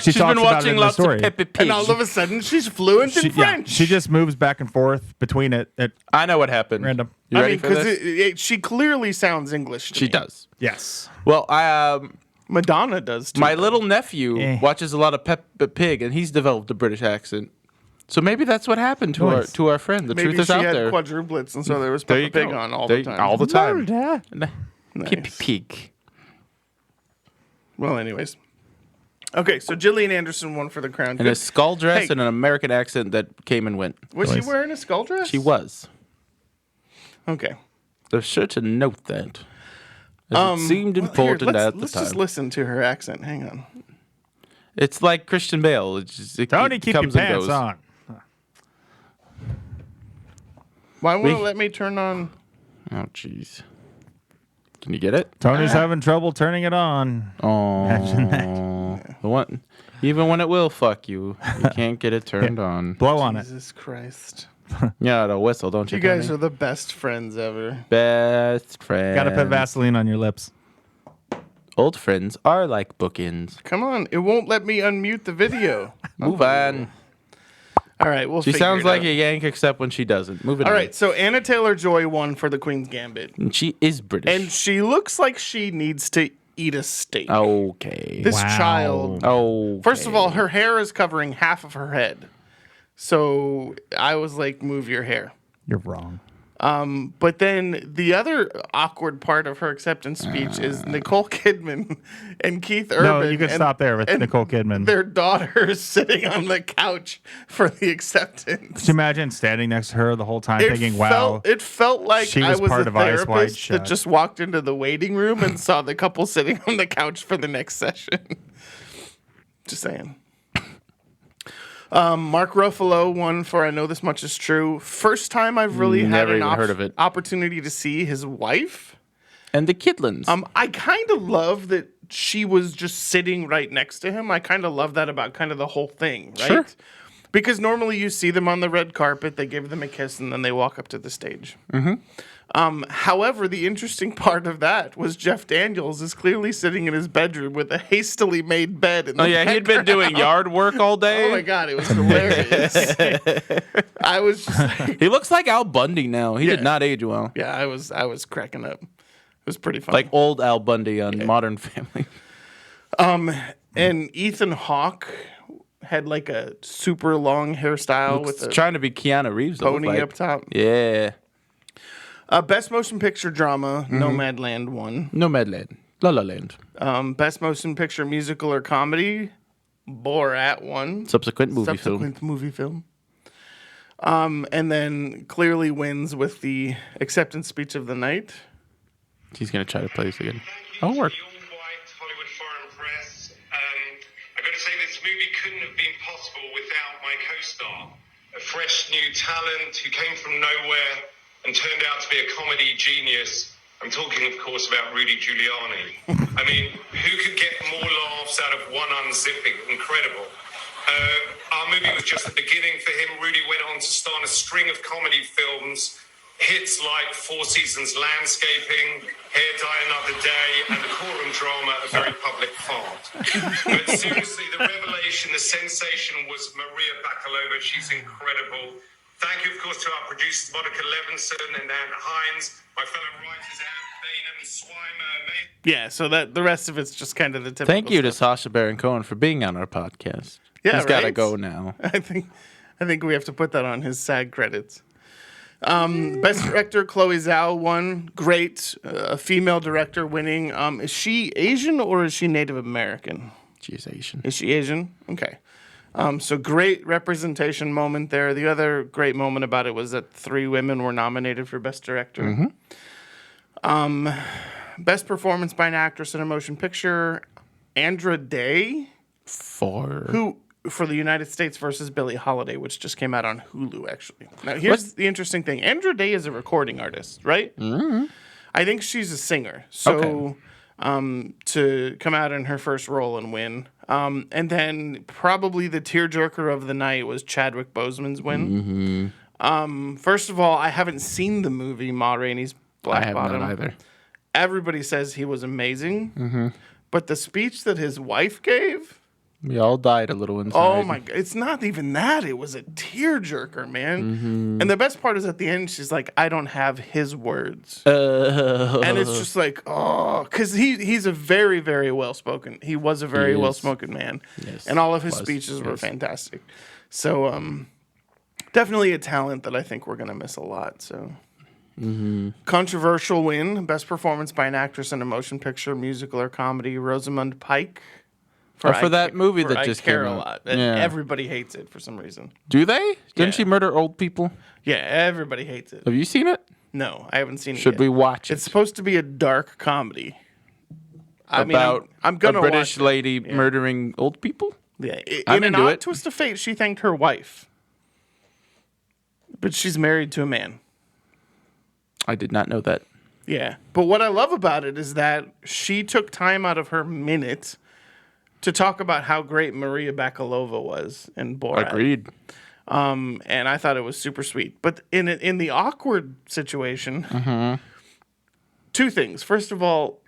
She's talks been about it watching in the lots story. of Peppa Pig. And all of a sudden, she's fluent in French. she just moves back and forth between it at I know what happened. random. You ready for because this? she clearly sounds English. To She me. does. Yes. Well, I Madonna does too. my little nephew Eh. watches a lot of Peppa Pig, and he's developed a British accent. So maybe that's what happened to Nice. our friend. The Maybe truth is she out had there. quadruplets, and so there was There Peppa you Pig go. on all There the you- time. all the time. Nice. Peppa Pig. Well, anyways. Okay, so Gillian Anderson won for the crown. In a skull dress Hey. and an American accent that came and went. Was she Nice. wearing a skull dress? She was. Okay. They're sure to note that. As it seemed Well, important here, at the let's time. just listen to her accent. Hang on. It's like Christian Bale. It Tony, keep your comes and pants goes. on. Why won't it let me turn on? Oh, jeez. Can you get it? Tony's having trouble turning it on. Oh, Imagine that. the one, even when it will fuck you, you can't get it turned on. Blow on it. Jesus Christ. Yeah, the whistle, don't you? You guys Tony? are the best friends ever. Best friends. Got to put Vaseline on your lips. Old friends are like bookends. Come on, it won't let me unmute the video. Move on. All right, we'll She figure sounds it like out. a Yank, except when she doesn't. Moving All on. right, so Anna Taylor-Joy won for the Queen's Gambit. And she is British. And she looks like she needs to eat a steak. Okay. This Wow. child. Oh. First of all, her hair is covering half of her head. So I was like, move your hair. You're wrong. But then the other awkward part of her acceptance speech is Nicole Kidman and Keith Urban. No, you can and- stop there with and Nicole Kidman. Their daughter is sitting on the couch for the acceptance. Could you imagine standing next to her the whole time thinking, wow. It felt like she I was was part a of Eyes Wide therapist Shut. that just walked into the waiting room and saw the couple sitting on the couch for the next session. Just saying. Mark Ruffalo won for I Know This Much Is True. First time I've really had Never an even heard of it. opportunity to see his wife. And the Kidlins. I kind of love that she was just sitting right next to him. I kind of love that about kind of the whole thing, right? Sure. Because normally you see them on the red carpet, they give them a kiss, and then they walk up to the stage. However, the interesting part of that was Jeff Daniels is clearly sitting in his bedroom with a hastily made bed. In the Oh yeah, he'd been doing background. yard work all day. Oh my god, it was hilarious. I was just like, He looks like Al Bundy now. He Yeah. did not age well. yeah, I was cracking up. It was pretty funny. Like old Al Bundy on Modern Family. And Ethan Hawke had like a super long hairstyle with a Trying to be Keanu Reeves. it looked pony like. up top. Yeah. Best motion picture drama, Nomadland won. Nomadland. La La Land. Best motion picture musical or comedy, Borat won. Subsequent movie film. Subsequent movie film. And then clearly wins with the acceptance speech of the night. He's going to try to play this again. Oh, work. The all-white Hollywood foreign press. I've got to say this movie couldn't have been possible without my co-star, a fresh new talent who came from nowhere and turned out to be a comedy genius. I'm talking, of course, about Rudy Giuliani. I mean, who could get more laughs out of one unzipping? Incredible. Our movie was just the beginning for him. Rudy went on to star in a string of comedy films, hits like Four Seasons Landscaping, Hair Dye Another Day, and the courtroom drama A Very Public Fart. But seriously, the revelation, the sensation was Maria Bakalova. She's incredible. Thank you, of course, to our producers, Monica Levinson and Anne Hines, my fellow writers, Anne Bainham, Swimer, May. Yeah, so that the rest of it's just kind of the typical Thank you to stuff. Sasha Baron Cohen for being on our podcast. Yeah, He's got to right? go now. I think we have to put that on his SAG credits. Best director, Chloe Zhao won. Great. A female director winning. Is she Asian or is she Native American? She's Asian. Is she Asian? Okay. So great representation moment there. The other great moment about it was that 3 women were nominated for Best Director. Best Performance by an Actress in a Motion Picture, Andra Day, who for the United States versus Billie Holiday, which just came out on Hulu, actually. Now, here's the interesting thing. Andra Day is a recording artist, right? Mm-hmm. I think she's a singer. So to come out in her first role and win. And then probably the tearjerker of the night was Chadwick Boseman's win. First of all, I haven't seen the movie Ma Rainey's Black Bottom. I have not either. Everybody says he was amazing. But the speech that his wife gave... We all died a little inside. Oh my God. It's not even that. It was a tearjerker, man. And the best part is at the end, she's like, I don't have his words. And it's just like, oh, because he's a very, very well-spoken. He was a very well-spoken man. Yes. And all of his speeches were fantastic. So definitely a talent that I think we're going to miss a lot. So controversial win. Best performance by an actress in a motion picture, musical, or comedy, Rosamund Pike. For that movie that I just care came a out. lot. And everybody hates it for some reason. Do they? Didn't Yeah. she murder old people? Yeah, everybody hates it. Have you seen it? No, I haven't seen it Should yet. we watch it? It's supposed to be a dark comedy. I'm I'm gonna a British watch it. lady murdering old people? Yeah, I'm in an into odd it. twist of fate, she thanked her wife, but she's married to a man. I did not know that. Yeah, but what I love about it is that she took time out of her minute to talk about how great Maria Bakalova was in Borat. Agreed. And I thought it was super sweet. But in the awkward situation, 2 things. First of all,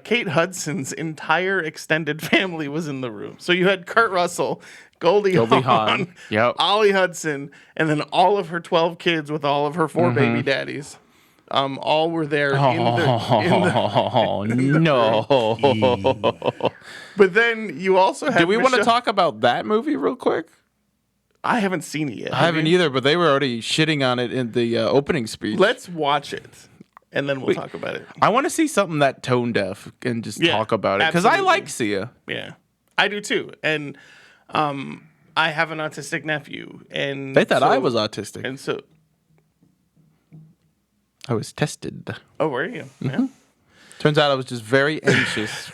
Kate Hudson's entire extended family was in the room. So you had Kurt Russell, Goldie Hawn, Yep. Ollie Hudson, and then all of her 12 kids with all of her 4 baby daddies. All were there in the Oh, no. But then you also had Do we want to Michelle- talk about that movie real quick? I haven't seen it yet. I haven't either, but they were already shitting on it in the opening speech. Let's watch it, and then we'll talk about it. I want to see something that tone deaf and just Yeah, talk about it because I absolutely. like Sia. Yeah, I do too. And I have an autistic nephew, and They thought I was autistic. And so, I was tested. oh, were you? Yeah. Turns out I was just very anxious.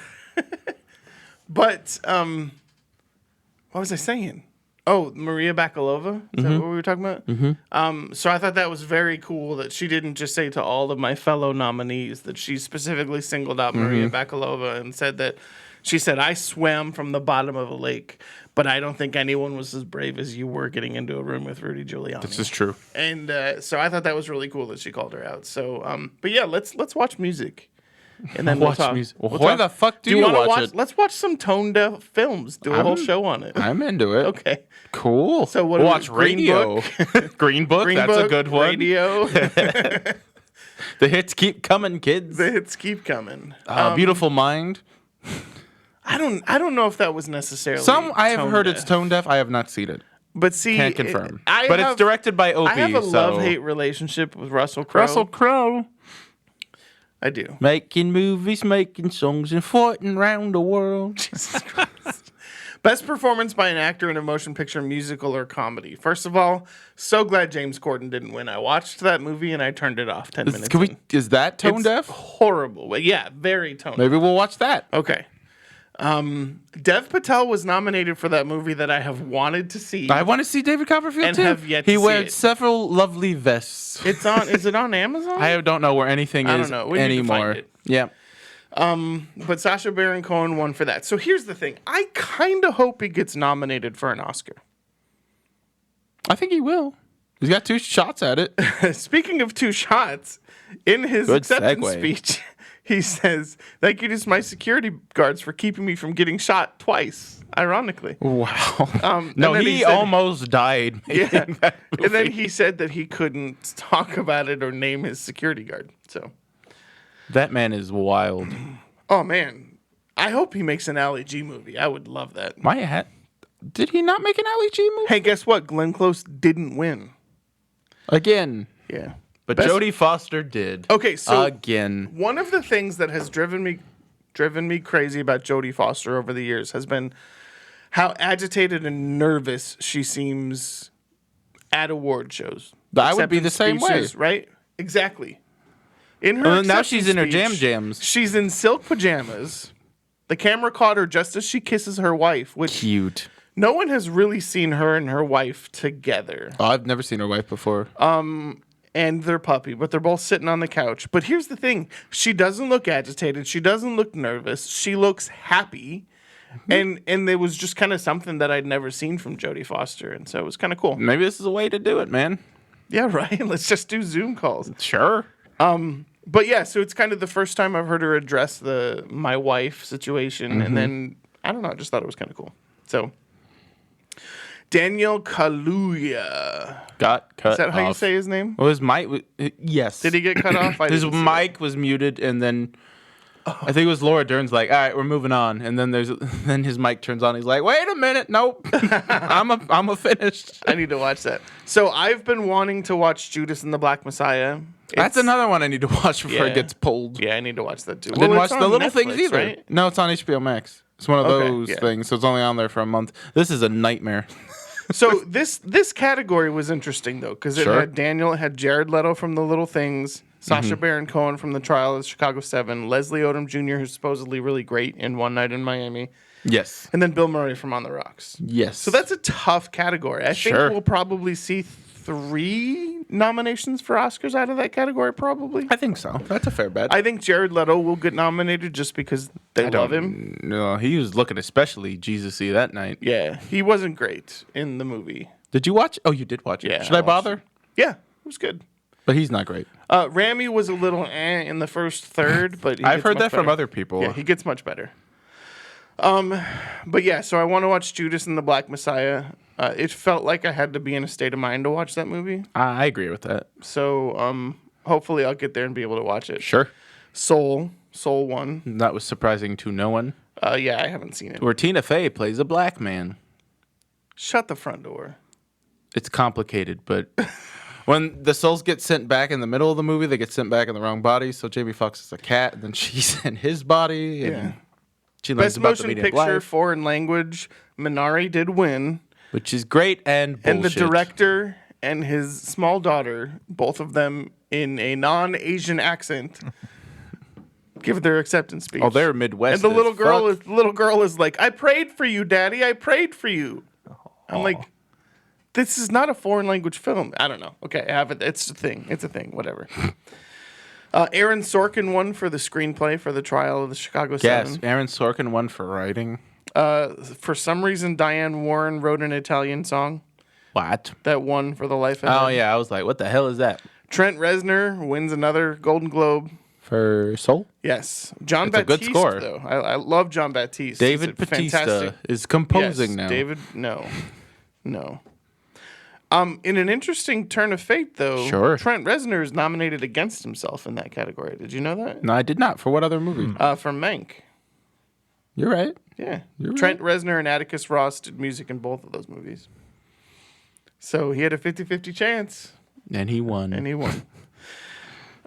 But what was I saying? Oh, Maria Bakalova? Is that what we were talking about? So I thought that was very cool that she didn't just say to all of my fellow nominees that she specifically singled out Maria Bakalova and said that she said, I swam from the bottom of a lake, but I don't think anyone was as brave as you were getting into a room with Rudy Giuliani. This is true. And so I thought that was really cool that she called her out. So, but yeah, let's watch music. And then Watch we'll talk. music. We'll Why talk. the fuck do you wanna watch it? Let's watch some tone deaf films. Do a whole show on it. I'm into it. Okay. Cool. So what we'll do we- watch Green Radio. Green Book. Green That's Book, a good one. Radio. The hits keep coming, kids. The hits keep coming. Beautiful Mind. I don't know if that was necessarily. Some I have tone heard deaf. it's tone deaf. I have not seen it. But see, Can't confirm. I But have, it's directed by Opie. I have a so. love-hate relationship with Russell Crowe. Russell Crowe. I do. Making movies, making songs, and fighting around the world. Jesus Christ. Best performance by an actor in a motion picture, musical, or comedy. First of all, so glad James Corden didn't win. I watched that movie and I turned it off 10 minutes in. Is that tone It's deaf? horrible. But yeah, very tone deaf. Maybe we'll watch that. Okay. Dev Patel was nominated for that movie that I have wanted to see. I want to see David Copperfield And too. have yet He to see wears it. several lovely vests. It's on. Is it on Amazon? I don't know where anything I is don't know. We need to find anymore. it. Yeah. But Sacha Baron Cohen won for that. So here's the thing. I kind of hope he gets nominated for an Oscar. I think he will. He's got 2 shots at it. Speaking of 2 shots, in his Good acceptance segue. speech, he says, "Thank you to my security guards for keeping me from getting shot twice." Ironically. Wow. And No, then he said- almost died. Yeah. making that And then movie. he said that he couldn't talk about it or name his security guard. So, That man is wild. oh man, I hope he makes an Ali G movie. I would love that. My hat. Did he not make an Ali G movie? Hey, guess what? Glenn Close didn't win. Again. Yeah. But Best- Jodie Foster did. Okay, so Again. one of the things that has driven me crazy about Jodie Foster over the years has been how agitated and nervous she seems at award shows. I would be the Acceptance same way. speeches, right? Exactly. In her Well, now acceptance she's in her speech, jams. She's in silk pajamas. The camera caught her just as she kisses her wife, which Cute. no one has really seen her and her wife together. Oh, I've never seen her wife before. And their puppy, but they're both sitting on the couch. But here's the thing. She doesn't look agitated. She doesn't look nervous. She looks happy. And it was just kind of something that I'd never seen from Jodie Foster. And so it was kind of cool. Maybe this is a way to do it, man. Yeah, right. Let's just do Zoom calls. Sure. But yeah, so it's kind of the first time I've heard her address my wife situation. And then, I don't know, I just thought it was kind of cool. So, Daniel Kaluuya. Got cut Is that how you off. say his name? Well, his mic. Yes. Did he get cut off? His didn't see mic was muted, and then I think it was Laura Dern's like, "All right, we're moving on." And then then his mic turns on. He's like, "Wait a minute, nope, I'm a finished." I need to watch that. So I've been wanting to watch Judas and the Black Messiah. That's another one I need to watch before Yeah. it gets pulled. Yeah, I need to watch that too. I didn't watch it's The on Little Netflix, Things either. right? No, it's on HBO Max. It's one of Okay, those yeah. things, so it's only on there for a month. This is a nightmare. So this category was interesting though, because it Sure. had Daniel, it had Jared Leto from The Little Things, Sacha Baron Cohen from The Trial of the Chicago 7, Leslie Odom Jr., who's supposedly really great in One Night in Miami, Yes. and then Bill Murray from On the Rocks. Yes. So that's a tough category. I Sure. think we'll probably see 3 nominations for Oscars out of that category, probably. I think so. That's a fair bet. I think Jared Leto will get nominated just because they love him. No, he was looking especially Jesus-y that night. Yeah, he wasn't great in the movie. Did you watch? Oh, you did watch it. Yeah, Should I I watched bother? Yeah, it was good. But he's not great. Rami was a little in the first third, but he I've gets heard much that from better. other people. Yeah, he gets much better. But yeah, so I want to watch Judas and the Black Messiah. It felt like I had to be in a state of mind to watch that movie. I agree with that. So hopefully I'll get there and be able to watch it. Sure. Soul 1. That was surprising to no one. Yeah, I haven't seen it. Where Tina Fey plays a black man. Shut the front door. It's complicated, but when the souls get sent back in the middle of the movie, they get sent back in the wrong body. So Jamie Foxx is a cat, and then she's in his body. And Yeah. she learns Best about the motion meaning of picture, life, foreign language. Minari did win. which is great and bullshit. And the director and his small daughter, both of them in a non-Asian accent, give their acceptance speech. Oh, they're Midwest. And the as fuck. little girl is like, "I prayed for you, Daddy. I prayed for you." I'm like, this is not a foreign language film. I don't know. Okay, I have it. It's a thing. It's a thing. Whatever. Aaron Sorkin won for the screenplay for The Trial of the Chicago Yes, 7. Aaron Sorkin won for writing. For some reason, Diane Warren wrote an Italian song What? that won for The Life of Oh, Him. yeah. I was like, what the hell is that? Trent Reznor wins another Golden Globe. For Soul? Yes. John It's a good Baptiste, score. though. I love John Baptiste. David He's a Bautista fantastic- is composing Yes, now. David, no. In an interesting turn of fate, though, Sure. Trent Reznor is nominated against himself in that category. Did you know that? No, I did not. For what other movie? For Mank. You're right. Yeah. You're Trent Reznor and Atticus Ross did music in both of those movies. So he had a 50-50 chance, And he won. and he won.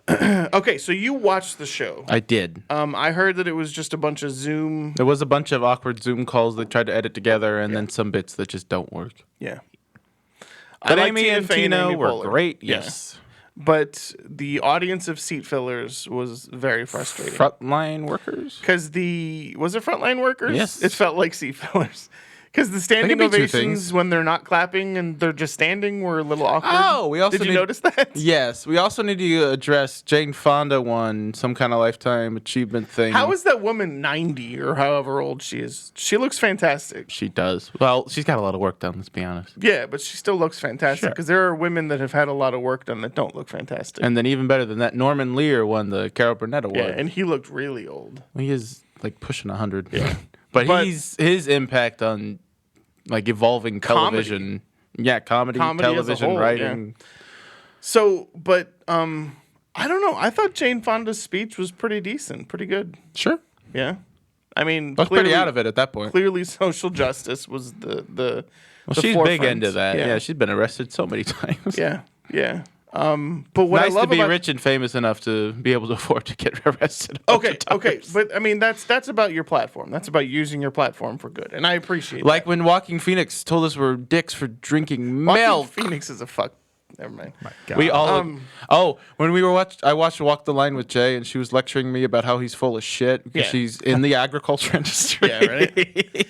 Okay, so you watched the show. I did. I heard that it was just a bunch of Zoom. There was a bunch of awkward Zoom calls they tried to edit together, and then some bits that just don't work. Yeah. But like Amy Tina and Fey Tina Amy were Poehler. great. Yeah. Yes. But the audience of seat fillers was very frustrating. Frontline workers. Because was it frontline workers? Yes. It felt like seat fillers. Because the standing be two ovations things. when they're not clapping and they're just standing were a little awkward. Oh, we also Did you need- notice that? Yes, we also need to address Jane Fonda won some kind of lifetime achievement thing. How is that woman 90 or however old she is? She looks fantastic. she does? Well, she's got a lot of work done. Let's be honest. Yeah, but she still looks fantastic. Sure. Because there are women that have had a lot of work done that don't look fantastic. And then even better than that, Norman Lear won the Carol Burnett Award. yeah, and he looked really old. He is like pushing 100. Yeah, but But- his impact on like evolving television. Yeah, comedy Comedy as a television, whole, writing. So, but I don't know. I thought Jane Fonda's speech was pretty decent, pretty good. Sure, Yeah, I mean, I was pretty out of it at that point. Clearly, social justice was the Well, she's big forefront. into that. Yeah. She's been arrested so many times. yeah. But what I Nice love to be about rich and famous enough to be able to afford to get arrested. a bunch of okay, times. but I mean that's about your platform. That's about using your platform for good, and I appreciate Like that. when Walking Phoenix told us we're dicks for drinking Joaquin milk. Phoenix is a fuck. Never mind. God. We all when we were I watched Walk the Line with Jay, and she was lecturing me about how he's full of shit because Yeah. she's in the agriculture industry. Yeah, right.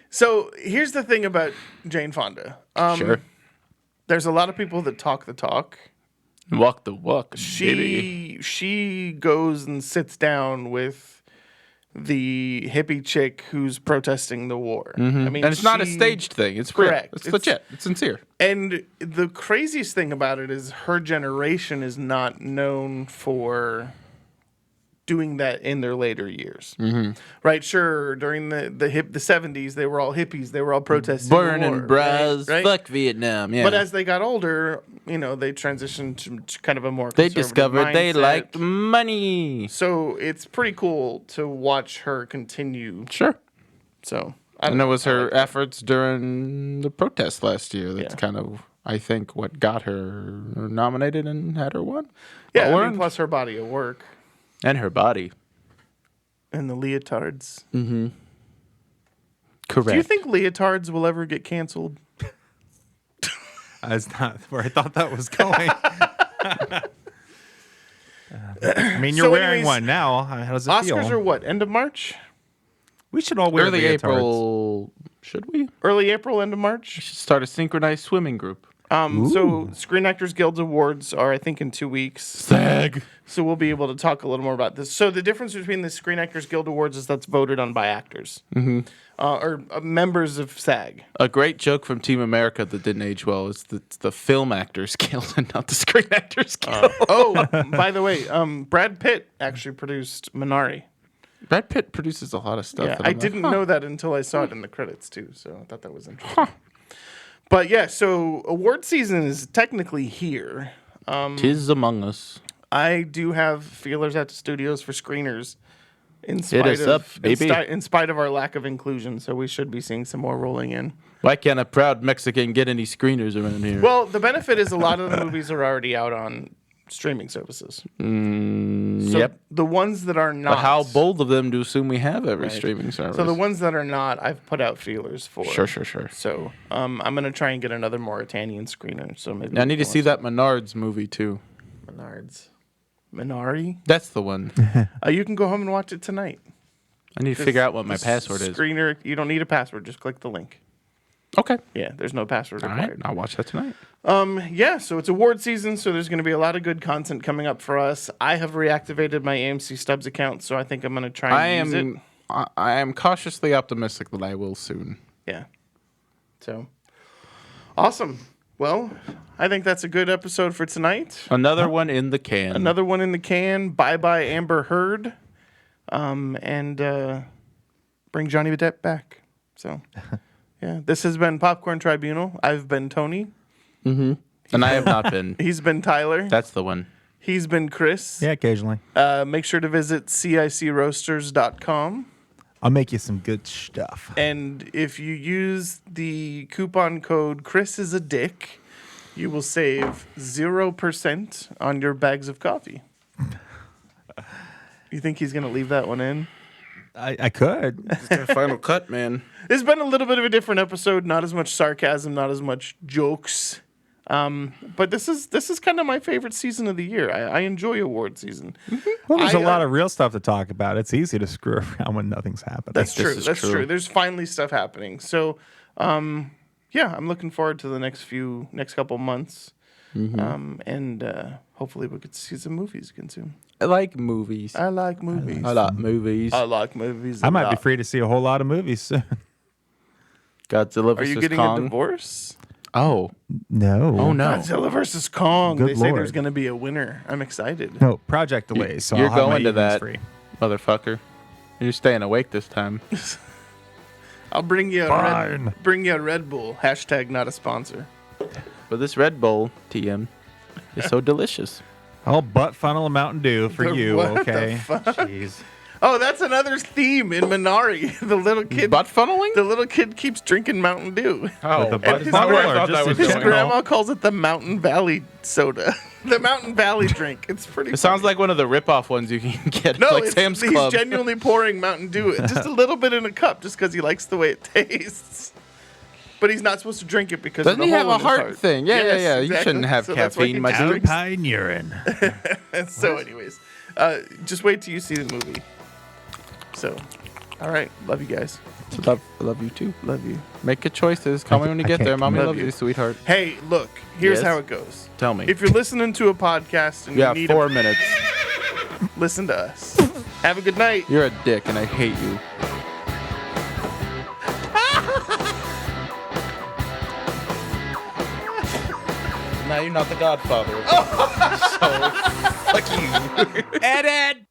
So here's the thing about Jane Fonda. Sure. There's a lot of people that talk the talk. Walk the walk, baby. She goes and sits down with the hippie chick who's protesting the war. I mean, And it's not a she- staged thing. It's real. Correct. It's It's- legit. It's sincere. And the craziest thing about it is her generation is not known for doing that in their later years. Right? Sure, during the 70s, they were all hippies. They were all protesting the Burning war, bras. right? Fuck Vietnam. Yeah. But as they got older, they transitioned to kind of a more they conservative discovered they mindset. liked money. So it's pretty cool to watch her continue. Sure. So I And don't it know. was I her like that. efforts during the protest last year. That's Yeah. kind of, I think, what got her nominated and had her won. Yeah, I Or- mean, plus her body of work and her body. and the leotards. Correct. Do you think leotards will ever get canceled? That's not where I thought that was going. I mean, you're So wearing anyways, one now. How does it Oscars feel? are what? End of March? We should all wear early leotards. April? Should we? Early April, end of March? Should start a synchronized swimming group. So Screen Actors Guild Awards are, I think, in 2 weeks. SAG. So we'll be able to talk a little more about this. So the difference between the Screen Actors Guild Awards is that's voted on by actors or members of SAG. A great joke from Team America that didn't age well is the Film Actors Guild and not the Screen Actors Guild. Oh, by the way, Brad Pitt actually produced Minari. Brad Pitt produces a lot of stuff. Yeah, and I I'm like, didn't huh. know that until I saw it in the credits too. So I thought that was interesting. But yeah, so award season is technically here. Tis among us. I do have feelers out to studios for screeners. In spite us of, up, baby. In spite of our lack of inclusion, so we should be seeing some more rolling in. Why can't a proud Mexican get any screeners around here? Well, the benefit is a lot of the movies are already out on streaming services. So yep. the ones that are not, But how bold of them to assume we have every streaming service? So the ones that are not, I've put out feelers for. Sure. So I'm gonna try and get another Mauritanian screener. So maybe I need to see that Menards movie too. Menards. Minari. That's the one. You can go home and watch it tonight. I need to figure out what my password is. Screener. You don't need a password. Just click the link. Okay. Yeah, there's no password All right. required. I'll watch that tonight. Yeah, so it's award season, so there's going to be a lot of good content coming up for us. I have reactivated my AMC Stubs account, so I think I'm going to try and use it. I am cautiously optimistic that I will soon. Yeah. So, awesome. Well, I think that's a good episode for tonight. Another one in the can. Another one in the can. Bye-bye Amber Heard. And bring Johnny Depp back. So, yeah, this has been Popcorn Tribunal. I've been Tony. And I have not been. He's been Tyler. That's the one. He's been Chris. Yeah, occasionally. Make sure to visit cicroasters.com. I'll make you some good stuff. And if you use the coupon code Chris is a dick, you will save 0% on your bags of coffee. You think he's going to leave that one in? I could. It's their final cut, man. It's been a little bit of a different episode. Not as much sarcasm, not as much jokes. But this is kind of my favorite season of the year. I enjoy award season. Well, there's a a lot of real stuff to talk about. It's easy to screw around when nothing's happening. That's true. is That's true. true. There's finally stuff happening. So, yeah, I'm looking forward to the next couple months. And hopefully we could see some movies again soon. I like movies. I like movies. I like movies. I like movies. I might be free to see a whole lot of movies soon. Godzilla Are you vs. getting Kong. a divorce? Oh. No. Oh, no. Godzilla versus Kong. Good They say Lord. there's going to be a winner. I'm excited. No, project delays. So You're I'll have my going to evenings that, free. motherfucker. You're staying awake this time. I'll bring you Fine. a Red Bull. Hashtag not a sponsor. But this Red Bull, TM, is so delicious. I'll butt funnel a Mountain Dew for The- you, what the okay? fuck? Jeez. Oh, that's another theme in Minari. The little kid. Butt funneling? The little kid keeps drinking Mountain Dew. Oh, the butt his funnel where I or thought just that in was His going. general? grandma calls it the Mountain Valley soda. The Mountain Valley drink. It's pretty. It sounds funny. like one of the rip-off ones you can get No, at like it's, Sam's he's Club. genuinely pouring Mountain Dew, just a little bit in a cup, just because he likes the way it tastes. But he's not supposed to drink it because Doesn't of he the have hole a in his heart thing? Yeah, Yes, yeah. You exactly. shouldn't have So that's why caffeine, he my just dude. drinks- Alpine urine. So, anyways, just wait till you see the movie. So, all right, love you guys. I love you too. Love you. Make good choices. Call me when you I get can't there. Mommy love loves you. you, sweetheart. Hey, look, here's Yes? how it goes. Tell me. If you're listening to a podcast and Yeah, you need 4 minutes. listen to us. Have a good night. You're a dick, and I hate you. Now you're not the Godfather. So, fuck you. Edit!